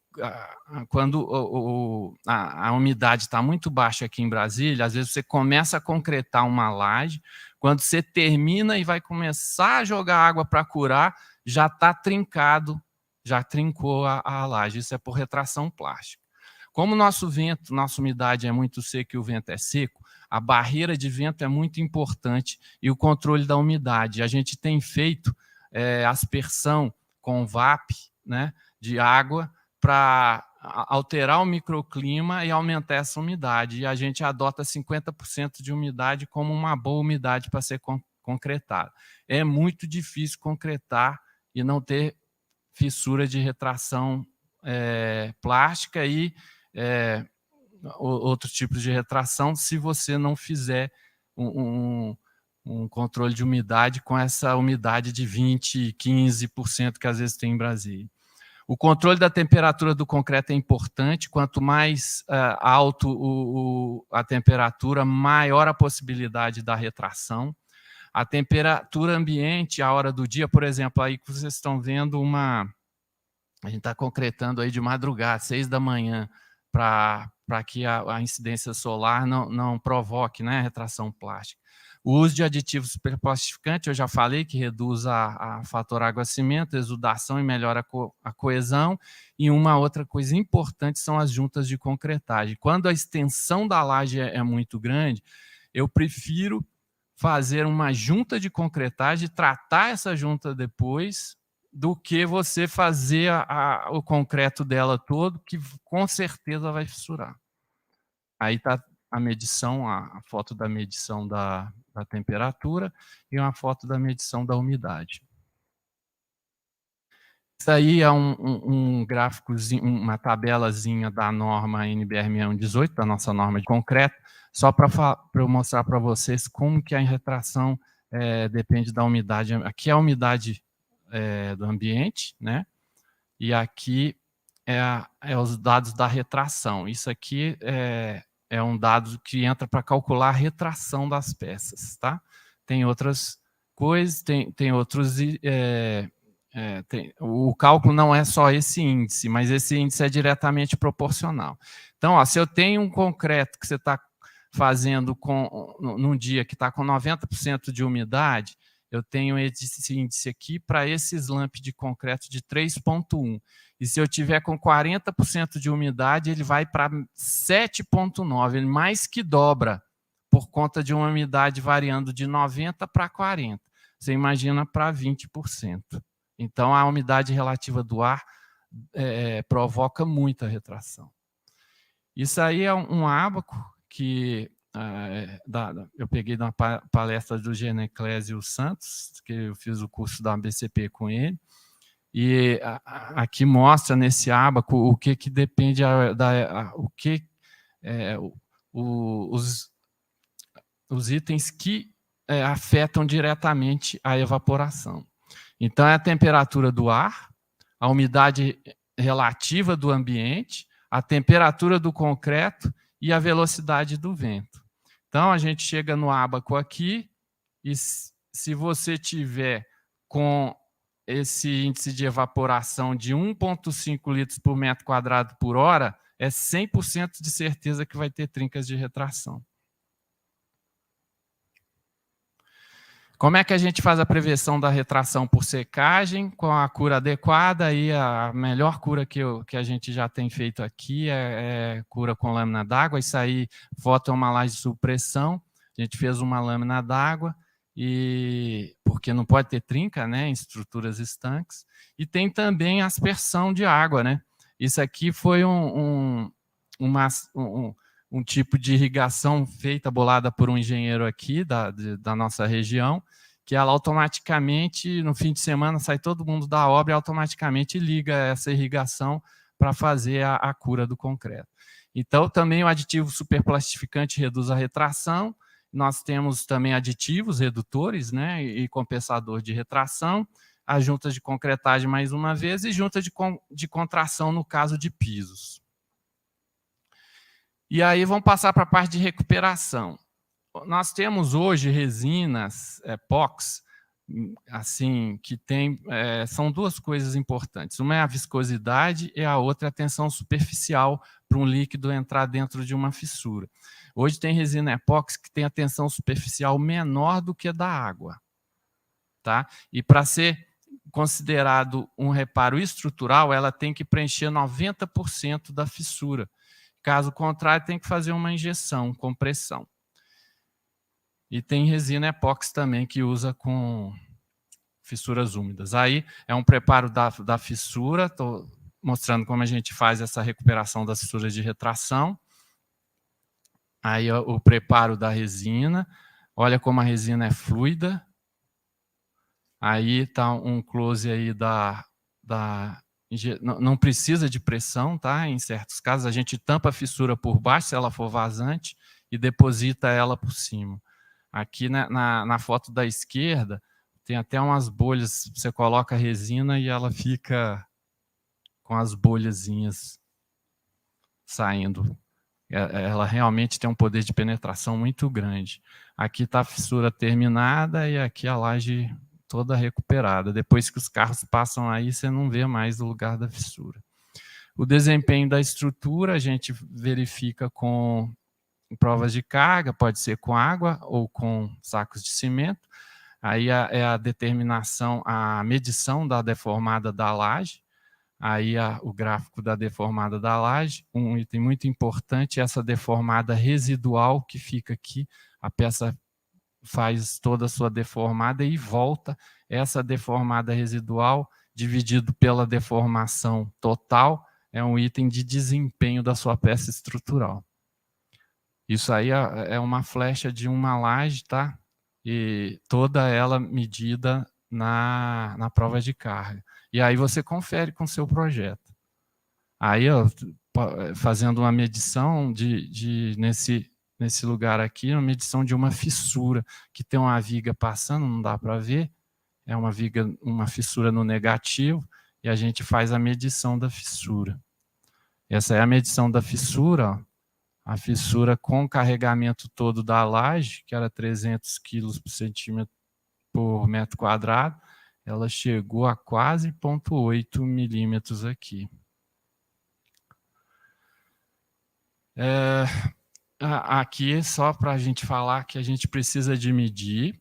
quando a umidade está muito baixa aqui em Brasília, às vezes você começa a concretar uma laje, quando você termina e vai começar a jogar água para curar, já está trincado, já trincou a laje. Isso é por retração plástica. Como nosso vento, nossa umidade é muito seca e o vento é seco, a barreira de vento é muito importante e o controle da umidade. A gente tem feito aspersão com VAP, né, de água, para alterar o microclima e aumentar essa umidade. E a gente adota 50% de umidade como uma boa umidade para ser concretada. É muito difícil concretar e não ter fissura de retração plástica e outros tipos de retração, se você não fizer um controle de umidade com essa umidade de 20%, 15% que às vezes tem em Brasília. O controle da temperatura do concreto é importante. Quanto mais alto a temperatura, maior a possibilidade da retração. A temperatura ambiente, a hora do dia, por exemplo, aí que vocês estão vendo a gente está concretando aí de madrugada, 6 da manhã, para que a incidência solar não provoque, né, retração plástica. O uso de aditivos superplastificantes, eu já falei que reduz a fator água-cimento, exudação e melhora a coesão. E uma outra coisa importante são as juntas de concretagem. Quando a extensão da laje é muito grande, eu prefiro fazer uma junta de concretagem e tratar essa junta depois do que você fazer o concreto dela todo, que com certeza vai fissurar. Aí está a medição, a foto da medição da temperatura e uma foto da medição da umidade. Isso aí é um gráficozinho, uma tabelazinha da norma NBR 6118, da nossa norma de concreto, só para eu mostrar para vocês como que a retração depende da umidade. Aqui é a umidade do ambiente, né? E aqui é os dados da retração. Isso aqui é um dado que entra para calcular a retração das peças, tá? Tem outras coisas, tem outros... o cálculo não é só esse índice, mas esse índice é diretamente proporcional. Então, ó, se eu tenho um concreto que você está fazendo num dia que está com 90% de umidade, eu tenho esse índice aqui para esse slump de concreto de 3,1. E se eu tiver com 40% de umidade, ele vai para 7,9. Ele mais que dobra, por conta de uma umidade variando de 90% para 40%. Você imagina para 20%. Então, a umidade relativa do ar provoca muita retração. Isso aí é um ábaco que eu peguei de uma palestra do Geneclésio Santos, que eu fiz o curso da ABCP com ele, e aqui mostra nesse ábaco o que depende os itens que afetam diretamente a evaporação. Então, é a temperatura do ar, a umidade relativa do ambiente, a temperatura do concreto e a velocidade do vento. Então, a gente chega no ábaco aqui e se você tiver com esse índice de evaporação de 1,5 litros por metro quadrado por hora, é 100% de certeza que vai ter trincas de retração. Como é que a gente faz a prevenção da retração por secagem? Com a cura adequada, e a melhor cura que a gente já tem feito aqui é cura com lâmina d'água. Isso aí, fotoembalagem de supressão. A gente fez uma lâmina d'água, porque não pode ter trinca, né, em estruturas estanques. E tem também aspersão de água, né? Isso aqui foi um tipo de irrigação feita, bolada por um engenheiro aqui da nossa região, que ela automaticamente, no fim de semana, sai todo mundo da obra e automaticamente liga essa irrigação para fazer a cura do concreto. Então, também o aditivo superplastificante reduz a retração. Nós temos também aditivos redutores, né, e compensador de retração, as juntas de concretagem mais uma vez e junta de contração no caso de pisos. E aí vamos passar para a parte de recuperação. Nós temos hoje resinas, epox, assim, que tem, são duas coisas importantes. Uma é a viscosidade e a outra é a tensão superficial para um líquido entrar dentro de uma fissura. Hoje tem resina epóxi que tem a tensão superficial menor do que a da água. Tá? E para ser considerado um reparo estrutural, ela tem que preencher 90% da fissura. Caso contrário, tem que fazer uma injeção com pressão. E tem resina epóxi também que usa com fissuras úmidas. Aí é um preparo da fissura, estou mostrando como a gente faz essa recuperação das fissuras de retração. Aí o preparo da resina, olha como a resina é fluida. Aí está um close aí não precisa de pressão, tá? Em certos casos, a gente tampa a fissura por baixo, se ela for vazante, e deposita ela por cima. Aqui na foto da esquerda, tem até umas bolhas, você coloca a resina e ela fica com as bolhazinhas saindo. Ela realmente tem um poder de penetração muito grande. Aqui está a fissura terminada e aqui a laje toda recuperada. Depois que os carros passam aí, você não vê mais o lugar da fissura. O desempenho da estrutura a gente verifica com provas de carga, pode ser com água ou com sacos de cimento. Aí é a determinação, a medição da deformada da laje. Aí o gráfico da deformada da laje. Um item muito importante é essa deformada residual que fica aqui. A peça faz toda a sua deformada e volta. Essa deformada residual, dividido pela deformação total, é um item de desempenho da sua peça estrutural. Isso aí é uma flecha de uma laje, tá? E toda ela medida na prova de carga. E aí você confere com o seu projeto. Aí, fazendo uma medição nesse lugar aqui, uma medição de uma fissura, que tem uma viga passando, não dá para ver, é uma fissura no negativo, e a gente faz a medição da fissura. Essa é a medição da fissura, ó. A fissura com o carregamento todo da laje, que era 300 kg por centímetro por metro quadrado, ela chegou a quase 0,8 milímetros aqui. Aqui, só para a gente falar que a gente precisa de medir,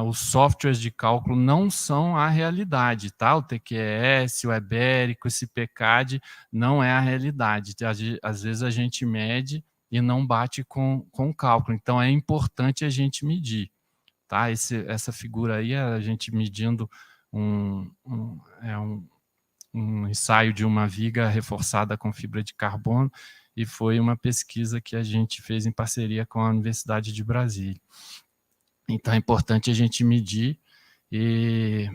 os softwares de cálculo não são a realidade, tá? O TQS, o Ebérico, esse PCAD não é a realidade. Às vezes a gente mede e não bate com o cálculo. Então, é importante a gente medir. Tá? Essa figura aí é a gente medindo um ensaio de uma viga reforçada com fibra de carbono, e foi uma pesquisa que a gente fez em parceria com a Universidade de Brasília. Então, é importante a gente medir e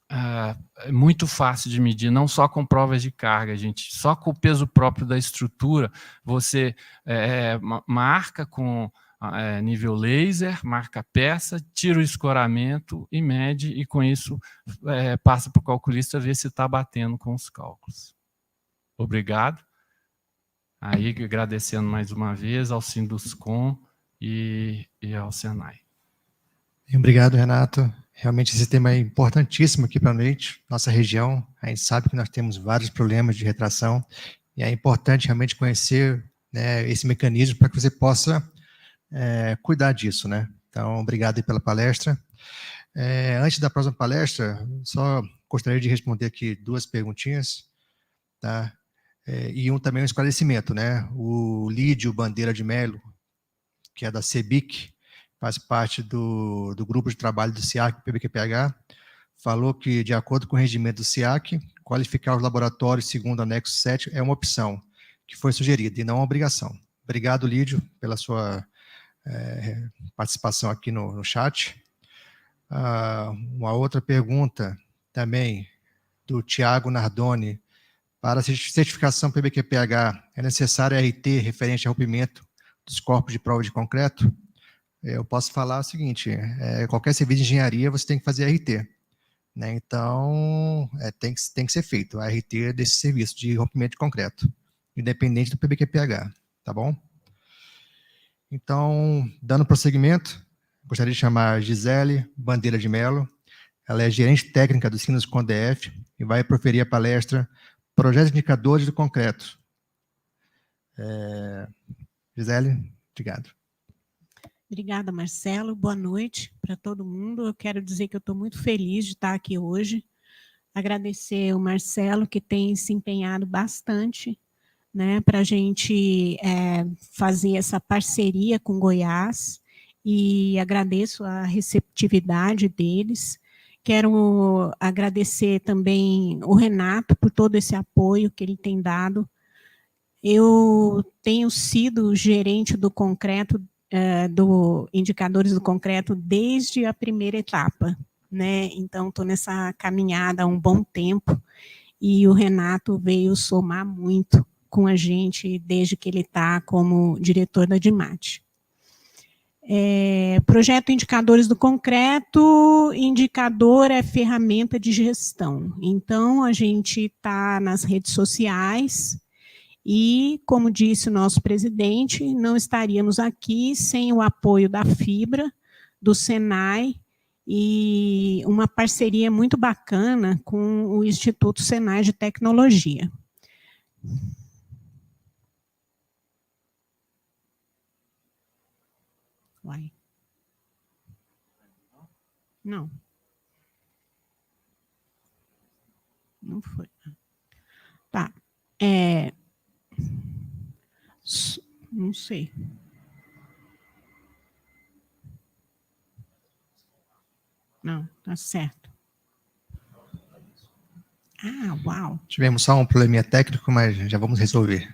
é muito fácil de medir, não só com provas de carga, gente. Só com o peso próprio da estrutura, você marca com nível laser, marca a peça, tira o escoramento e mede, e com isso passa para o calculista ver se está batendo com os cálculos. Obrigado. Aí, agradecendo mais uma vez ao Sinduscom e ao Senai. Obrigado, Renato. Realmente esse tema é importantíssimo aqui para a noite, nossa região. A gente sabe que nós temos vários problemas de retração e é importante realmente conhecer, né, esse mecanismo para que você possa cuidar disso, né? Então, obrigado aí pela palestra. Antes da próxima palestra, só gostaria de responder aqui 2 perguntinhas, tá? E também um esclarecimento, né? O Lídio Bandeira de Melo, que é da CEBIC, faz parte do grupo de trabalho do SIAC PBQPH, falou que, de acordo com o regimento do SIAC, qualificar os laboratórios segundo o anexo 7 é uma opção que foi sugerida e não uma obrigação. Obrigado, Lídio, pela sua participação aqui no chat. Uma outra pergunta também do Tiago Nardoni. Para a certificação PBQPH, é necessário RT referente ao rompimento dos corpos de prova de concreto? Eu posso falar o seguinte, qualquer serviço de engenharia você tem que fazer RT, né? Então, tem que ser feito a RT desse serviço de rompimento de concreto, independente do PBQPH, tá bom? Então, dando prosseguimento, Gostaria de chamar a Gisele Bandeira de Mello. Ela é gerente técnica do Sinoscom DF e vai proferir a palestra Projetos Indicadores do Concreto. Gisele, obrigado. Obrigada, Marcelo. Boa noite para todo mundo. Eu quero dizer que eu estou muito feliz de estar aqui hoje. Agradecer ao Marcelo, que tem se empenhado bastante, né, para a gente fazer essa parceria com Goiás, e agradeço a receptividade deles. Quero agradecer também o Renato por todo esse apoio que ele tem dado. Eu tenho sido gerente do concreto, do Indicadores do Concreto, desde a primeira etapa, né? Então, estou nessa caminhada há um bom tempo, e o Renato veio somar muito com a gente desde que ele está como diretor da DIMAT. Projeto Indicadores do Concreto, indicador é ferramenta de gestão. Então, a gente está nas redes sociais e, como disse o nosso presidente, não estaríamos aqui sem o apoio da Fibra, do Senai, e uma parceria muito bacana com o Instituto Senai de Tecnologia. Uai. Não. Não foi. Tá. Não sei. Não, tá certo. Ah, uau. Tivemos só um probleminha técnico, mas já vamos resolver.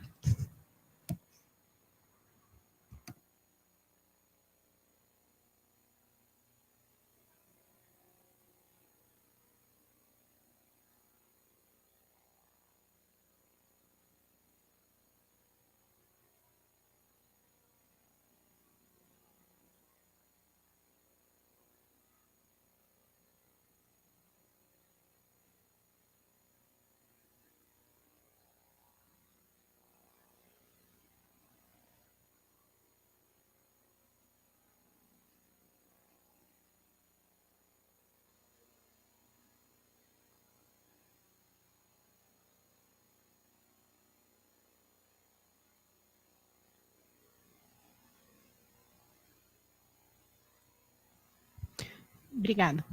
Obrigada.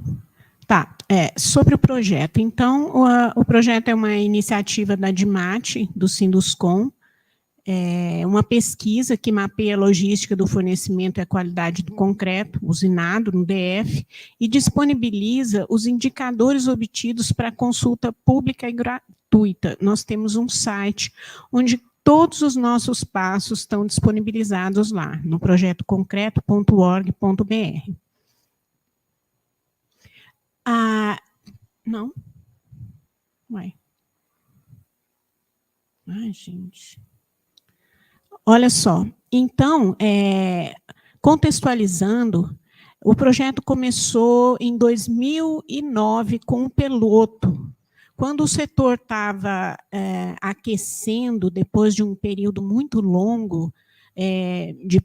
Tá, sobre o projeto. Então, o projeto é uma iniciativa da DIMAT, do Sinduscom, uma pesquisa que mapeia a logística do fornecimento e a qualidade do concreto, usinado no DF, e disponibiliza os indicadores obtidos para consulta pública e gratuita. Nós temos um site onde todos os nossos passos estão disponibilizados lá, no projetoconcreto.org.br. Não? Ué. Ai, gente. Olha só, então, contextualizando, o projeto começou em 2009 com um piloto. Quando o setor estava aquecendo, depois de um período muito longo de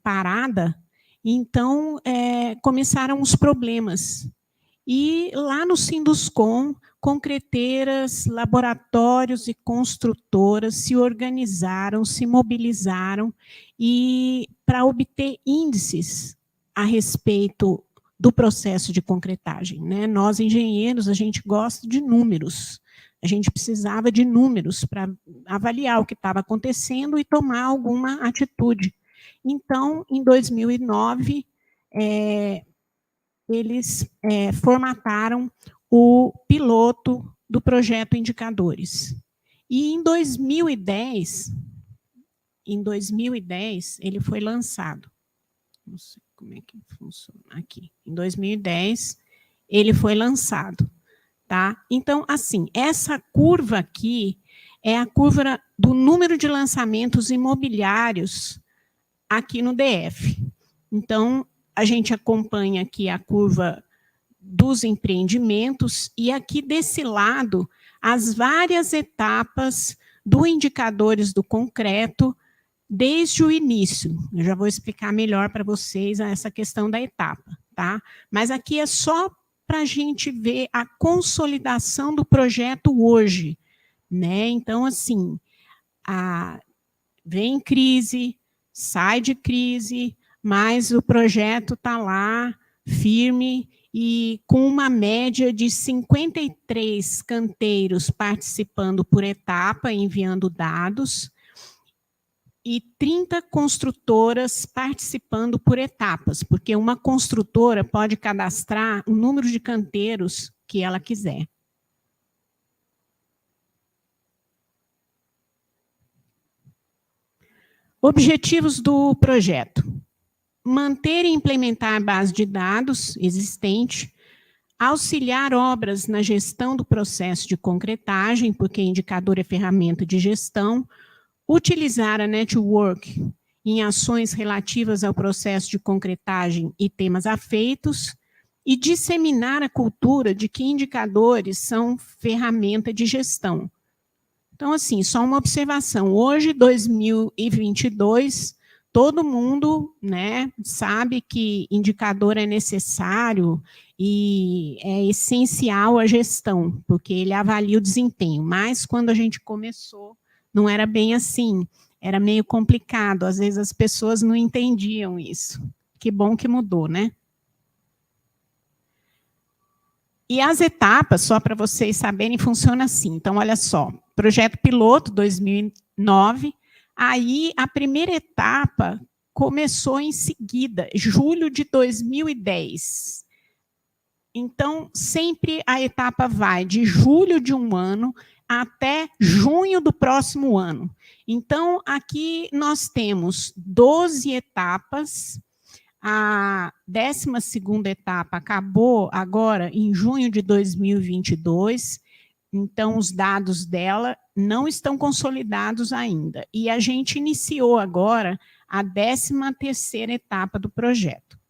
parada, então começaram os problemas. E lá no Sinduscom, concreteiras, laboratórios e construtoras se organizaram, se mobilizaram e para obter índices a respeito do processo de concretagem, né? Nós, engenheiros, a gente gosta de números. A gente precisava de números para avaliar o que estava acontecendo e tomar alguma atitude. Então, em 2009, eles formataram o piloto do projeto Indicadores. E em 2010, ele foi lançado. Não sei como é que funciona aqui. Em 2010, ele foi lançado. Tá? Então, assim, essa curva aqui é a curva do número de lançamentos imobiliários aqui no DF. Então, a gente acompanha aqui a curva dos empreendimentos e aqui desse lado as várias etapas do Indicadores do Concreto desde o início. Eu já vou explicar melhor para vocês essa questão da etapa, tá? Mas aqui é só para a gente ver a consolidação do projeto hoje, né? Então, assim, vem crise, sai de crise, mas o projeto está lá, firme, e com uma média de 53 canteiros participando por etapa, enviando dados, e 30 construtoras participando por etapas, porque uma construtora pode cadastrar o número de canteiros que ela quiser. Objetivos do projeto: manter e implementar a base de dados existente, auxiliar obras na gestão do processo de concretagem, porque indicador é ferramenta de gestão, utilizar a network em ações relativas ao processo de concretagem e temas afeitos, e disseminar a cultura de que indicadores são ferramenta de gestão. Então, assim, só uma observação. Hoje, 2022, todo mundo, né, sabe que indicador é necessário e é essencial a gestão, porque ele avalia o desempenho. Mas, quando a gente começou, não era bem assim, era meio complicado, às vezes as pessoas não entendiam isso. Que bom que mudou, né? E as etapas, só para vocês saberem, funciona assim. Então, olha só, projeto piloto, 2009, aí a primeira etapa começou em seguida, julho de 2010. Então, sempre a etapa vai de julho de um ano até junho do próximo ano. Então, aqui nós temos 12 etapas. A 12ª etapa acabou agora em junho de 2022. Então, os dados dela não estão consolidados ainda. E a gente iniciou agora a 13ª etapa do projeto.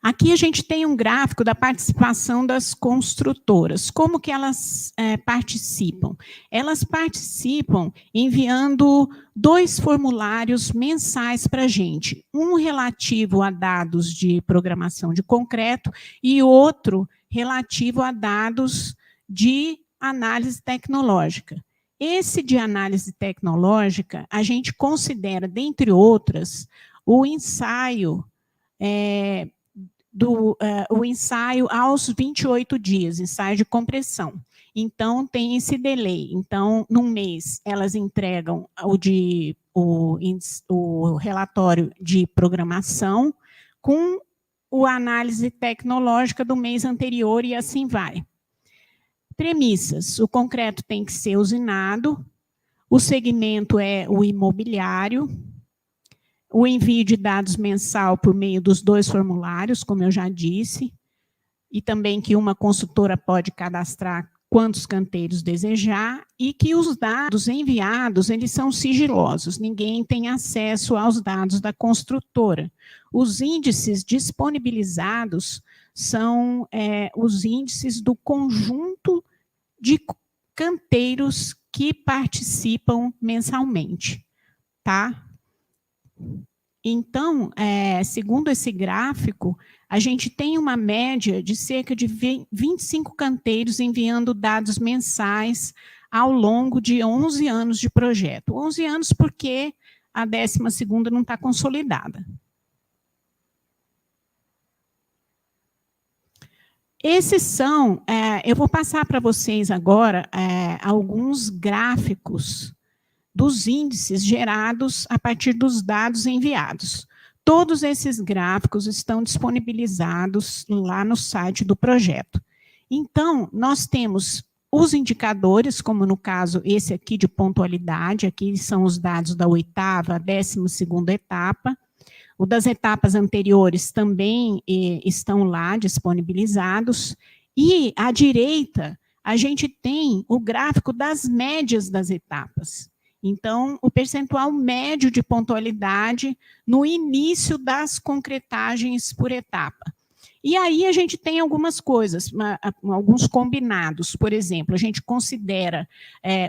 Aqui a gente tem um gráfico da participação das construtoras. Como que elas participam? Elas participam enviando 2 formulários mensais para a gente. Um relativo a dados de programação de concreto e outro relativo a dados de análise tecnológica. Esse de análise tecnológica, a gente considera, dentre outras, o ensaio o ensaio aos 28 dias, ensaio de compressão. Então, tem esse delay. Então, num mês, elas entregam o relatório de programação com a análise tecnológica do mês anterior e assim vai. Premissas: o concreto tem que ser usinado, o segmento é o imobiliário, o envio de dados mensal por meio dos 2 formulários, como eu já disse, e também que uma consultora pode cadastrar quantos canteiros desejar, e que os dados enviados, eles são sigilosos, ninguém tem acesso aos dados da construtora. Os índices disponibilizados são os índices do conjunto de canteiros que participam mensalmente, tá? Então, segundo esse gráfico, a gente tem uma média de cerca de 25 canteiros enviando dados mensais ao longo de 11 anos de projeto. 11 anos porque a 12ª não está consolidada. Esses são, eu vou passar para vocês agora alguns gráficos dos índices gerados a partir dos dados enviados. Todos esses gráficos estão disponibilizados lá no site do projeto. Então, nós temos os indicadores, como no caso esse aqui de pontualidade, aqui são os dados da 8ª, 12ª etapa. O das etapas anteriores também estão lá disponibilizados. E à direita, a gente tem o gráfico das médias das etapas. Então, o percentual médio de pontualidade no início das concretagens por etapa. E aí a gente tem algumas coisas, alguns combinados. Por exemplo, a gente considera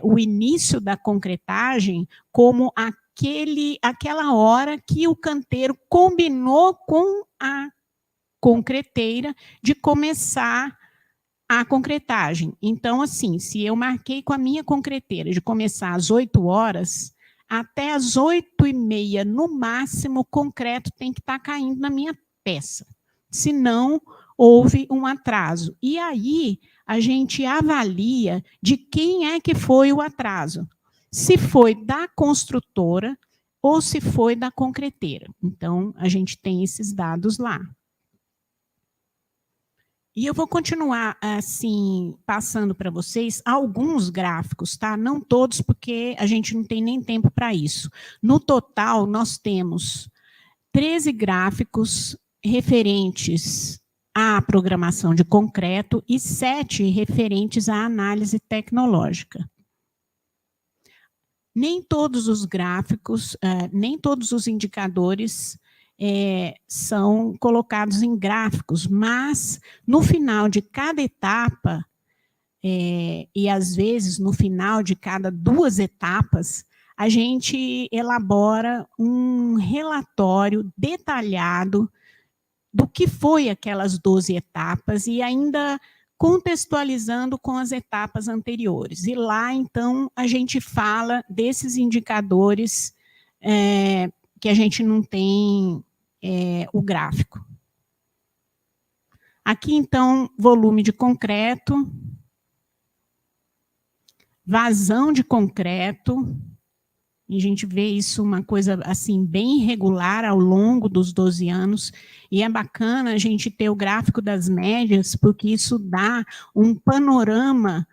o início da concretagem como aquela hora que o canteiro combinou com a concreteira de começar a concretagem. Então, assim, se eu marquei com a minha concreteira de começar às 8 horas, até às 8h30, no máximo, o concreto tem que estar caindo na minha peça. Senão, houve um atraso. E aí, a gente avalia de quem é que foi o atraso. Se foi da construtora ou se foi da concreteira. Então, a gente tem esses dados lá. E eu vou continuar, assim, passando para vocês alguns gráficos, tá? Não todos, porque a gente não tem nem tempo para isso. No total, nós temos 13 gráficos referentes à programação de concreto e 7 referentes à análise tecnológica. Nem todos os gráficos, nem todos os indicadores são colocados em gráficos, mas no final de cada etapa, e às vezes no final de cada 2 etapas, a gente elabora um relatório detalhado do que foi aquelas 12 etapas e ainda contextualizando com as etapas anteriores. E lá, então, a gente fala desses indicadores que a gente não tem o gráfico. Aqui, então, volume de concreto, vazão de concreto, e a gente vê isso uma coisa assim bem irregular ao longo dos 12 anos, e é bacana a gente ter o gráfico das médias, porque isso dá um panorama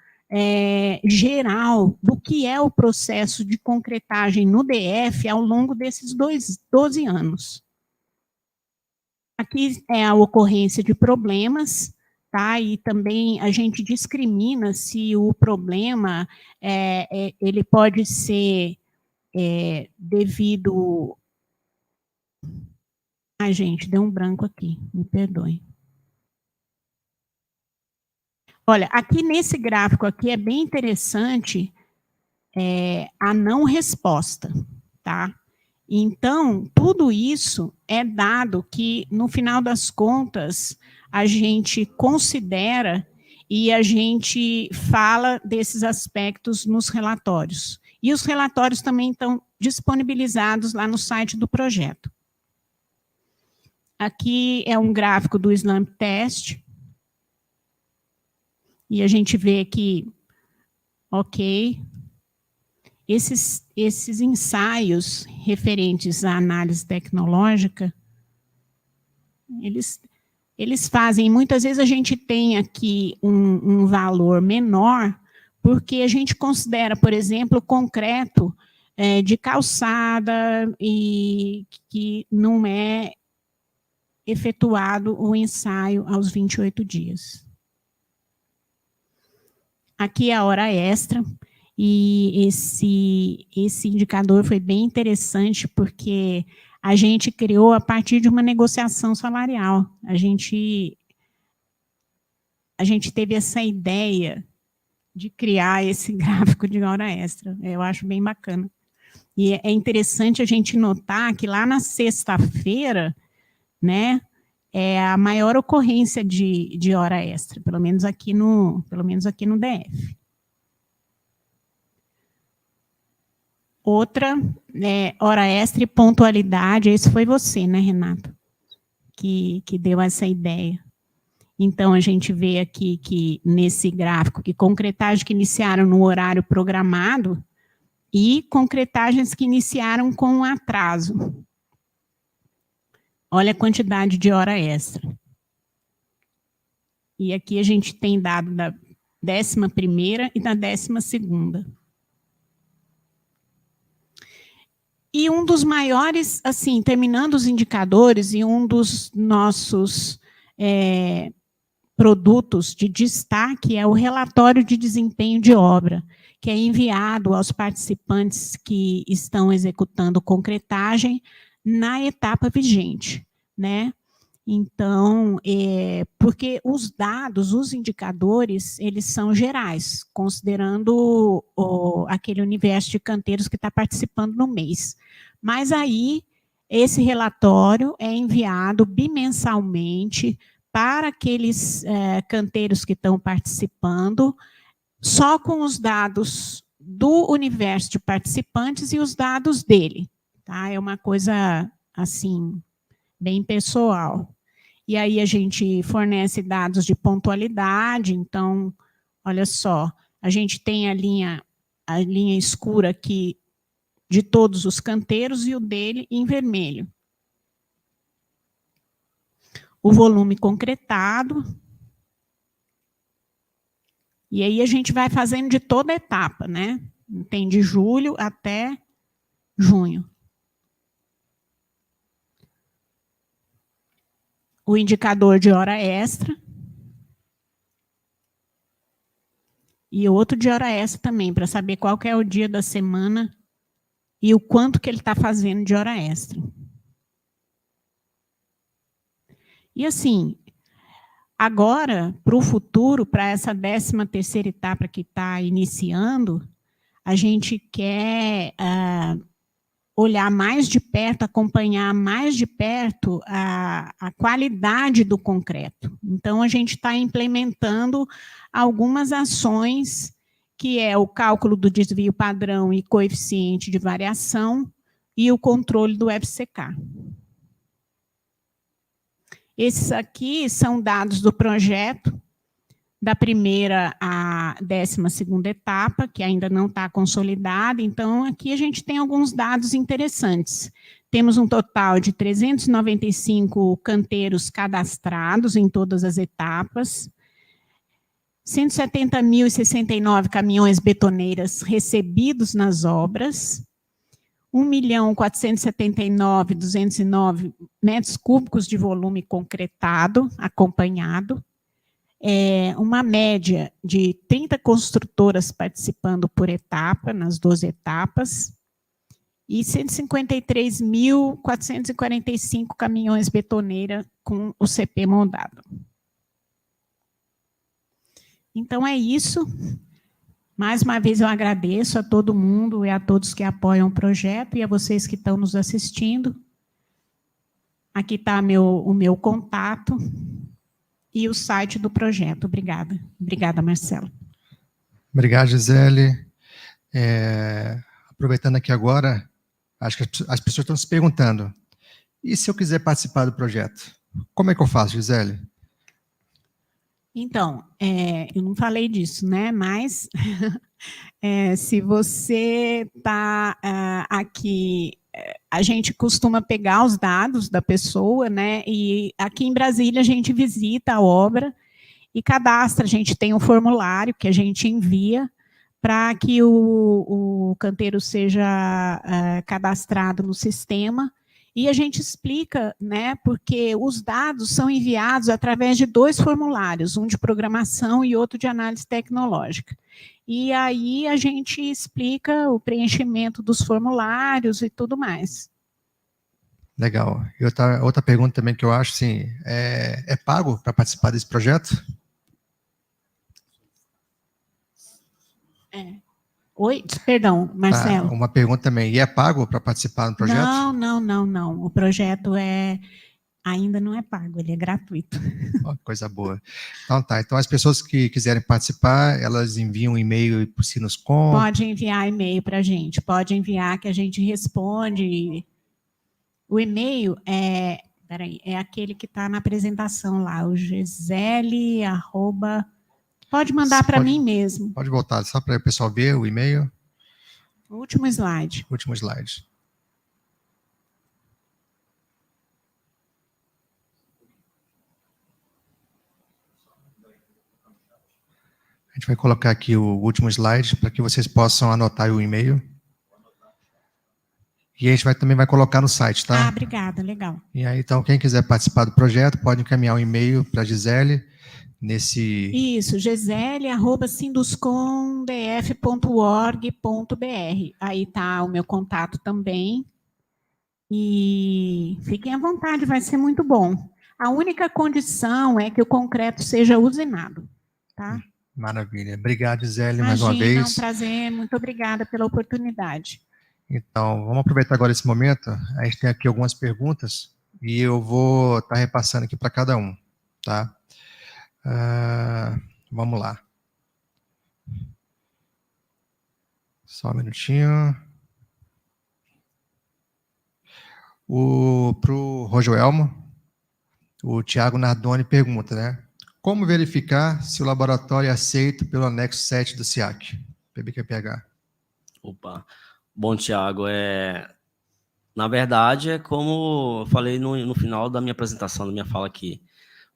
geral do que é o processo de concretagem no DF ao longo desses 12 anos. Aqui é a ocorrência de problemas, tá? E também a gente discrimina se o problema ele pode ser devido... Ai, gente, deu um branco aqui, me perdoem. Olha, aqui nesse gráfico aqui é bem interessante a não resposta, tá? Então, tudo isso é dado que, no final das contas, a gente considera e a gente fala desses aspectos nos relatórios. E os relatórios também estão disponibilizados lá no site do projeto. Aqui é um gráfico do Slump Test. E a gente vê que, ok, esses ensaios referentes à análise tecnológica, eles fazem, muitas vezes a gente tem aqui um valor menor, porque a gente considera, por exemplo, concreto de calçada e que não é efetuado o ensaio aos 28 dias. Aqui é a hora extra, e esse indicador foi bem interessante, porque a gente criou a partir de uma negociação salarial. A gente teve essa ideia de criar esse gráfico de hora extra. Eu acho bem bacana. E é interessante a gente notar que lá na sexta-feira, né, é a maior ocorrência de hora extra, pelo menos aqui no DF. Outra, hora extra e pontualidade, esse foi você, né, Renato, que deu essa ideia. Então, a gente vê aqui que, nesse gráfico, que concretagens que iniciaram no horário programado e concretagens que iniciaram com um atraso. Olha a quantidade de hora extra. E aqui a gente tem dado da 11ª e da 12ª. E um dos maiores, assim, terminando os indicadores, e um dos nossos produtos de destaque é o relatório de desempenho de obra, que é enviado aos participantes que estão executando concretagem na etapa vigente, né? Então, porque os dados, os indicadores, eles são gerais, considerando aquele universo de canteiros que está participando no mês. Mas aí, esse relatório é enviado bimensalmente para aqueles canteiros que estão participando, só com os dados do universo de participantes e os dados dele. Tá? É uma coisa, assim, bem pessoal. E aí a gente fornece dados de pontualidade, então, olha só, a gente tem a linha escura aqui de todos os canteiros e o dele em vermelho. O volume concretado. E aí a gente vai fazendo de toda a etapa, né? Tem de julho até junho. O indicador de hora extra. E outro de hora extra também, para saber qual que é o dia da semana e o quanto que ele está fazendo de hora extra. E assim, agora, para o futuro, para essa 13ª etapa que está iniciando, a gente quer olhar mais de perto, acompanhar mais de perto a qualidade do concreto. Então, a gente está implementando algumas ações, que é o cálculo do desvio padrão e coeficiente de variação e o controle do FCK. Esses aqui são dados do projeto, da primeira à 12ª etapa, que ainda não está consolidada. Então, aqui a gente tem alguns dados interessantes. Temos um total de 395 canteiros cadastrados em todas as etapas, 170.069 caminhões betoneiras recebidos nas obras, 1.479.209 metros cúbicos de volume concretado, acompanhado, uma média de 30 construtoras participando por etapa, nas 12 etapas, e 153.445 caminhões betoneira com o CP moldado. Então, é isso. Mais uma vez, eu agradeço a todo mundo e a todos que apoiam o projeto e a vocês que estão nos assistindo. Aqui está o meu contato e o site do projeto. Obrigada. Obrigada, Marcelo. Obrigado, Gisele. Aproveitando aqui agora, acho que as pessoas estão se perguntando, e se eu quiser participar do projeto? Como é que eu faço, Gisele? Então, eu não falei disso, né? Mas se você está aqui, a gente costuma pegar os dados da pessoa, né? E aqui em Brasília a gente visita a obra e cadastra. A gente tem um formulário que a gente envia para que o canteiro seja cadastrado no sistema. E a gente explica, né, porque os dados são enviados através de 2 formulários, um de programação e outro de análise tecnológica. E aí a gente explica o preenchimento dos formulários e tudo mais. Legal. E outra pergunta também que eu acho, assim, é pago para participar desse projeto? Oi, perdão, Marcelo. Uma pergunta também, e é pago para participar do projeto? Não. O projeto ainda não é pago, ele é gratuito. Oh, coisa boa. Então tá, então as pessoas que quiserem participar, elas enviam um e-mail para o Sinuscom? Pode enviar e-mail para a gente, pode enviar que a gente responde. O e-mail é aquele que está na apresentação lá, o Gisele, @ Pode mandar para mim mesmo. Pode voltar, só para o pessoal ver o e-mail. O último slide. Último slide. A gente vai colocar aqui o último slide para que vocês possam anotar o e-mail. E a gente também vai colocar no site, tá? Obrigada, legal. E aí, então, quem quiser participar do projeto, pode encaminhar um e-mail para a Gisele. Isso, gisele@sinduscomdf.org.br. Aí está o meu contato também. E fiquem à vontade, vai ser muito bom. A única condição é que o concreto seja usinado, tá? Maravilha. Obrigado, Gisele, mais uma Imagina, é um vez. prazer, muito obrigada pela oportunidade. Então, vamos aproveitar agora esse momento. A gente tem aqui algumas perguntas e eu vou estar repassando aqui para cada um, tá? Vamos lá. Só um minutinho. Para o Rojoelmo, o Tiago Nardoni pergunta, né? Como verificar se o laboratório é aceito pelo anexo 7 do SIAC, PBQPH? Opa. Bom, Tiago, na verdade, é como eu falei no final da minha apresentação, da minha fala aqui.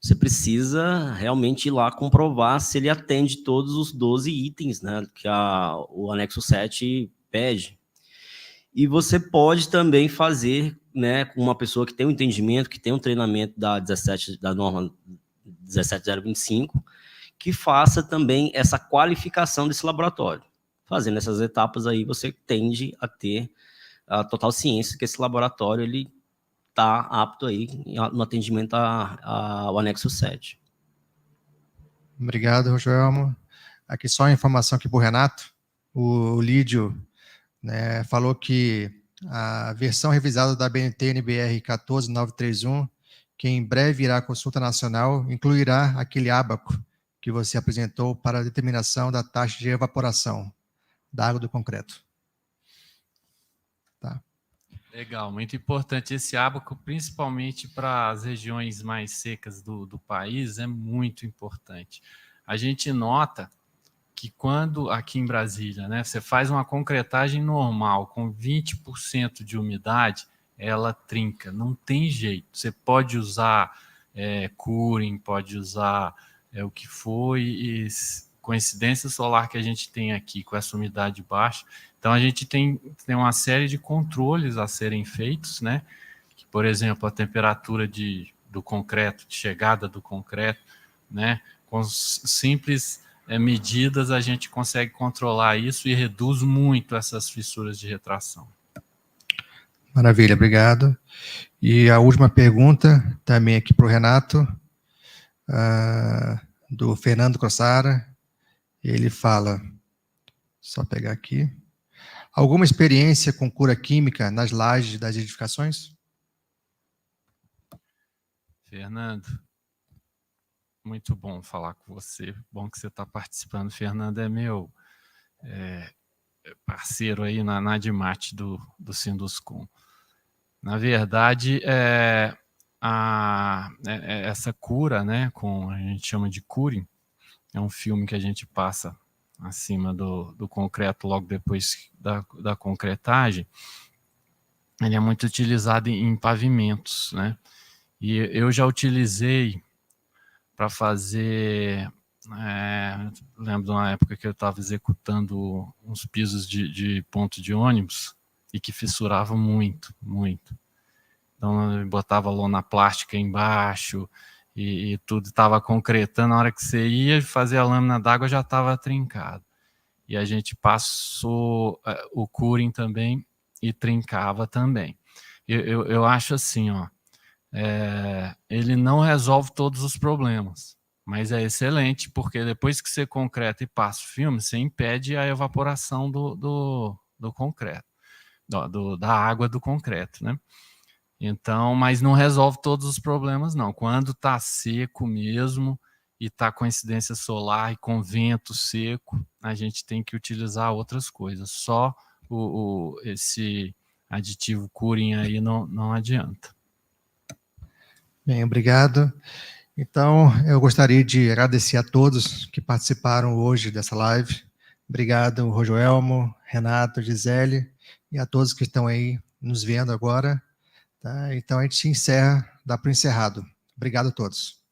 Você precisa realmente ir lá comprovar se ele atende todos os 12 itens, né, que o anexo 7 pede. E você pode também fazer, né, com uma pessoa que tem um entendimento, que tem um treinamento da norma 17025, que faça também essa qualificação desse laboratório. Fazendo essas etapas aí, você tende a ter a total ciência que esse laboratório ele está apto aí no atendimento ao anexo 7. Obrigado, Rojoelmo. Aqui só a informação aqui para o Renato. O Lídio, né, falou que a versão revisada da BNT-NBR 14931, que em breve irá à consulta nacional, incluirá aquele ábaco que você apresentou para a determinação da taxa de evaporação da água do concreto. Tá. Legal, muito importante esse ábaco, principalmente para as regiões mais secas do país, é muito importante. A gente nota que quando, aqui em Brasília, né, você faz uma concretagem normal, com 20% de umidade, ela trinca, não tem jeito. Você pode usar curing, pode usar o que for, e coincidência solar que a gente tem aqui, com essa umidade baixa. Então, a gente tem uma série de controles a serem feitos, né? Que, por exemplo, a temperatura do concreto, de chegada do concreto, né? Com simples medidas, a gente consegue controlar isso e reduz muito essas fissuras de retração. Maravilha, obrigado. E a última pergunta, também aqui para o Renato, do Fernando Cossara. Ele fala, só pegar aqui, alguma experiência com cura química nas lajes das edificações? Fernando, muito bom falar com você, bom que você está participando. Fernando é meu parceiro aí na Admate do Sinduscom. Na verdade, essa cura, né, a gente chama de curing, é um filme que a gente passa acima do concreto logo depois da concretagem. Ele é muito utilizado em pavimentos, né? E eu já utilizei para fazer... lembro de uma época que eu estava executando uns pisos de ponto de ônibus e que fissurava muito, muito. Então, eu botava lona plástica embaixo e tudo estava concretando. Na hora que você ia fazer a lâmina d'água, já estava trincado. E a gente passou o curing também e trincava também. Eu acho assim, ó, ele não resolve todos os problemas, mas é excelente, porque depois que você concreta e passa o filme, você impede a evaporação do concreto, da água do concreto, né? Então, mas não resolve todos os problemas, não. Quando está seco mesmo e está com incidência solar e com vento seco, a gente tem que utilizar outras coisas. Só esse aditivo curing aí não adianta. Bem, obrigado. Então, eu gostaria de agradecer a todos que participaram hoje dessa live. Obrigado, Rojoelmo, Renato, Gisele, e a todos que estão aí nos vendo agora. Tá? Então, a gente se encerra, dá para o encerrado. Obrigado a todos.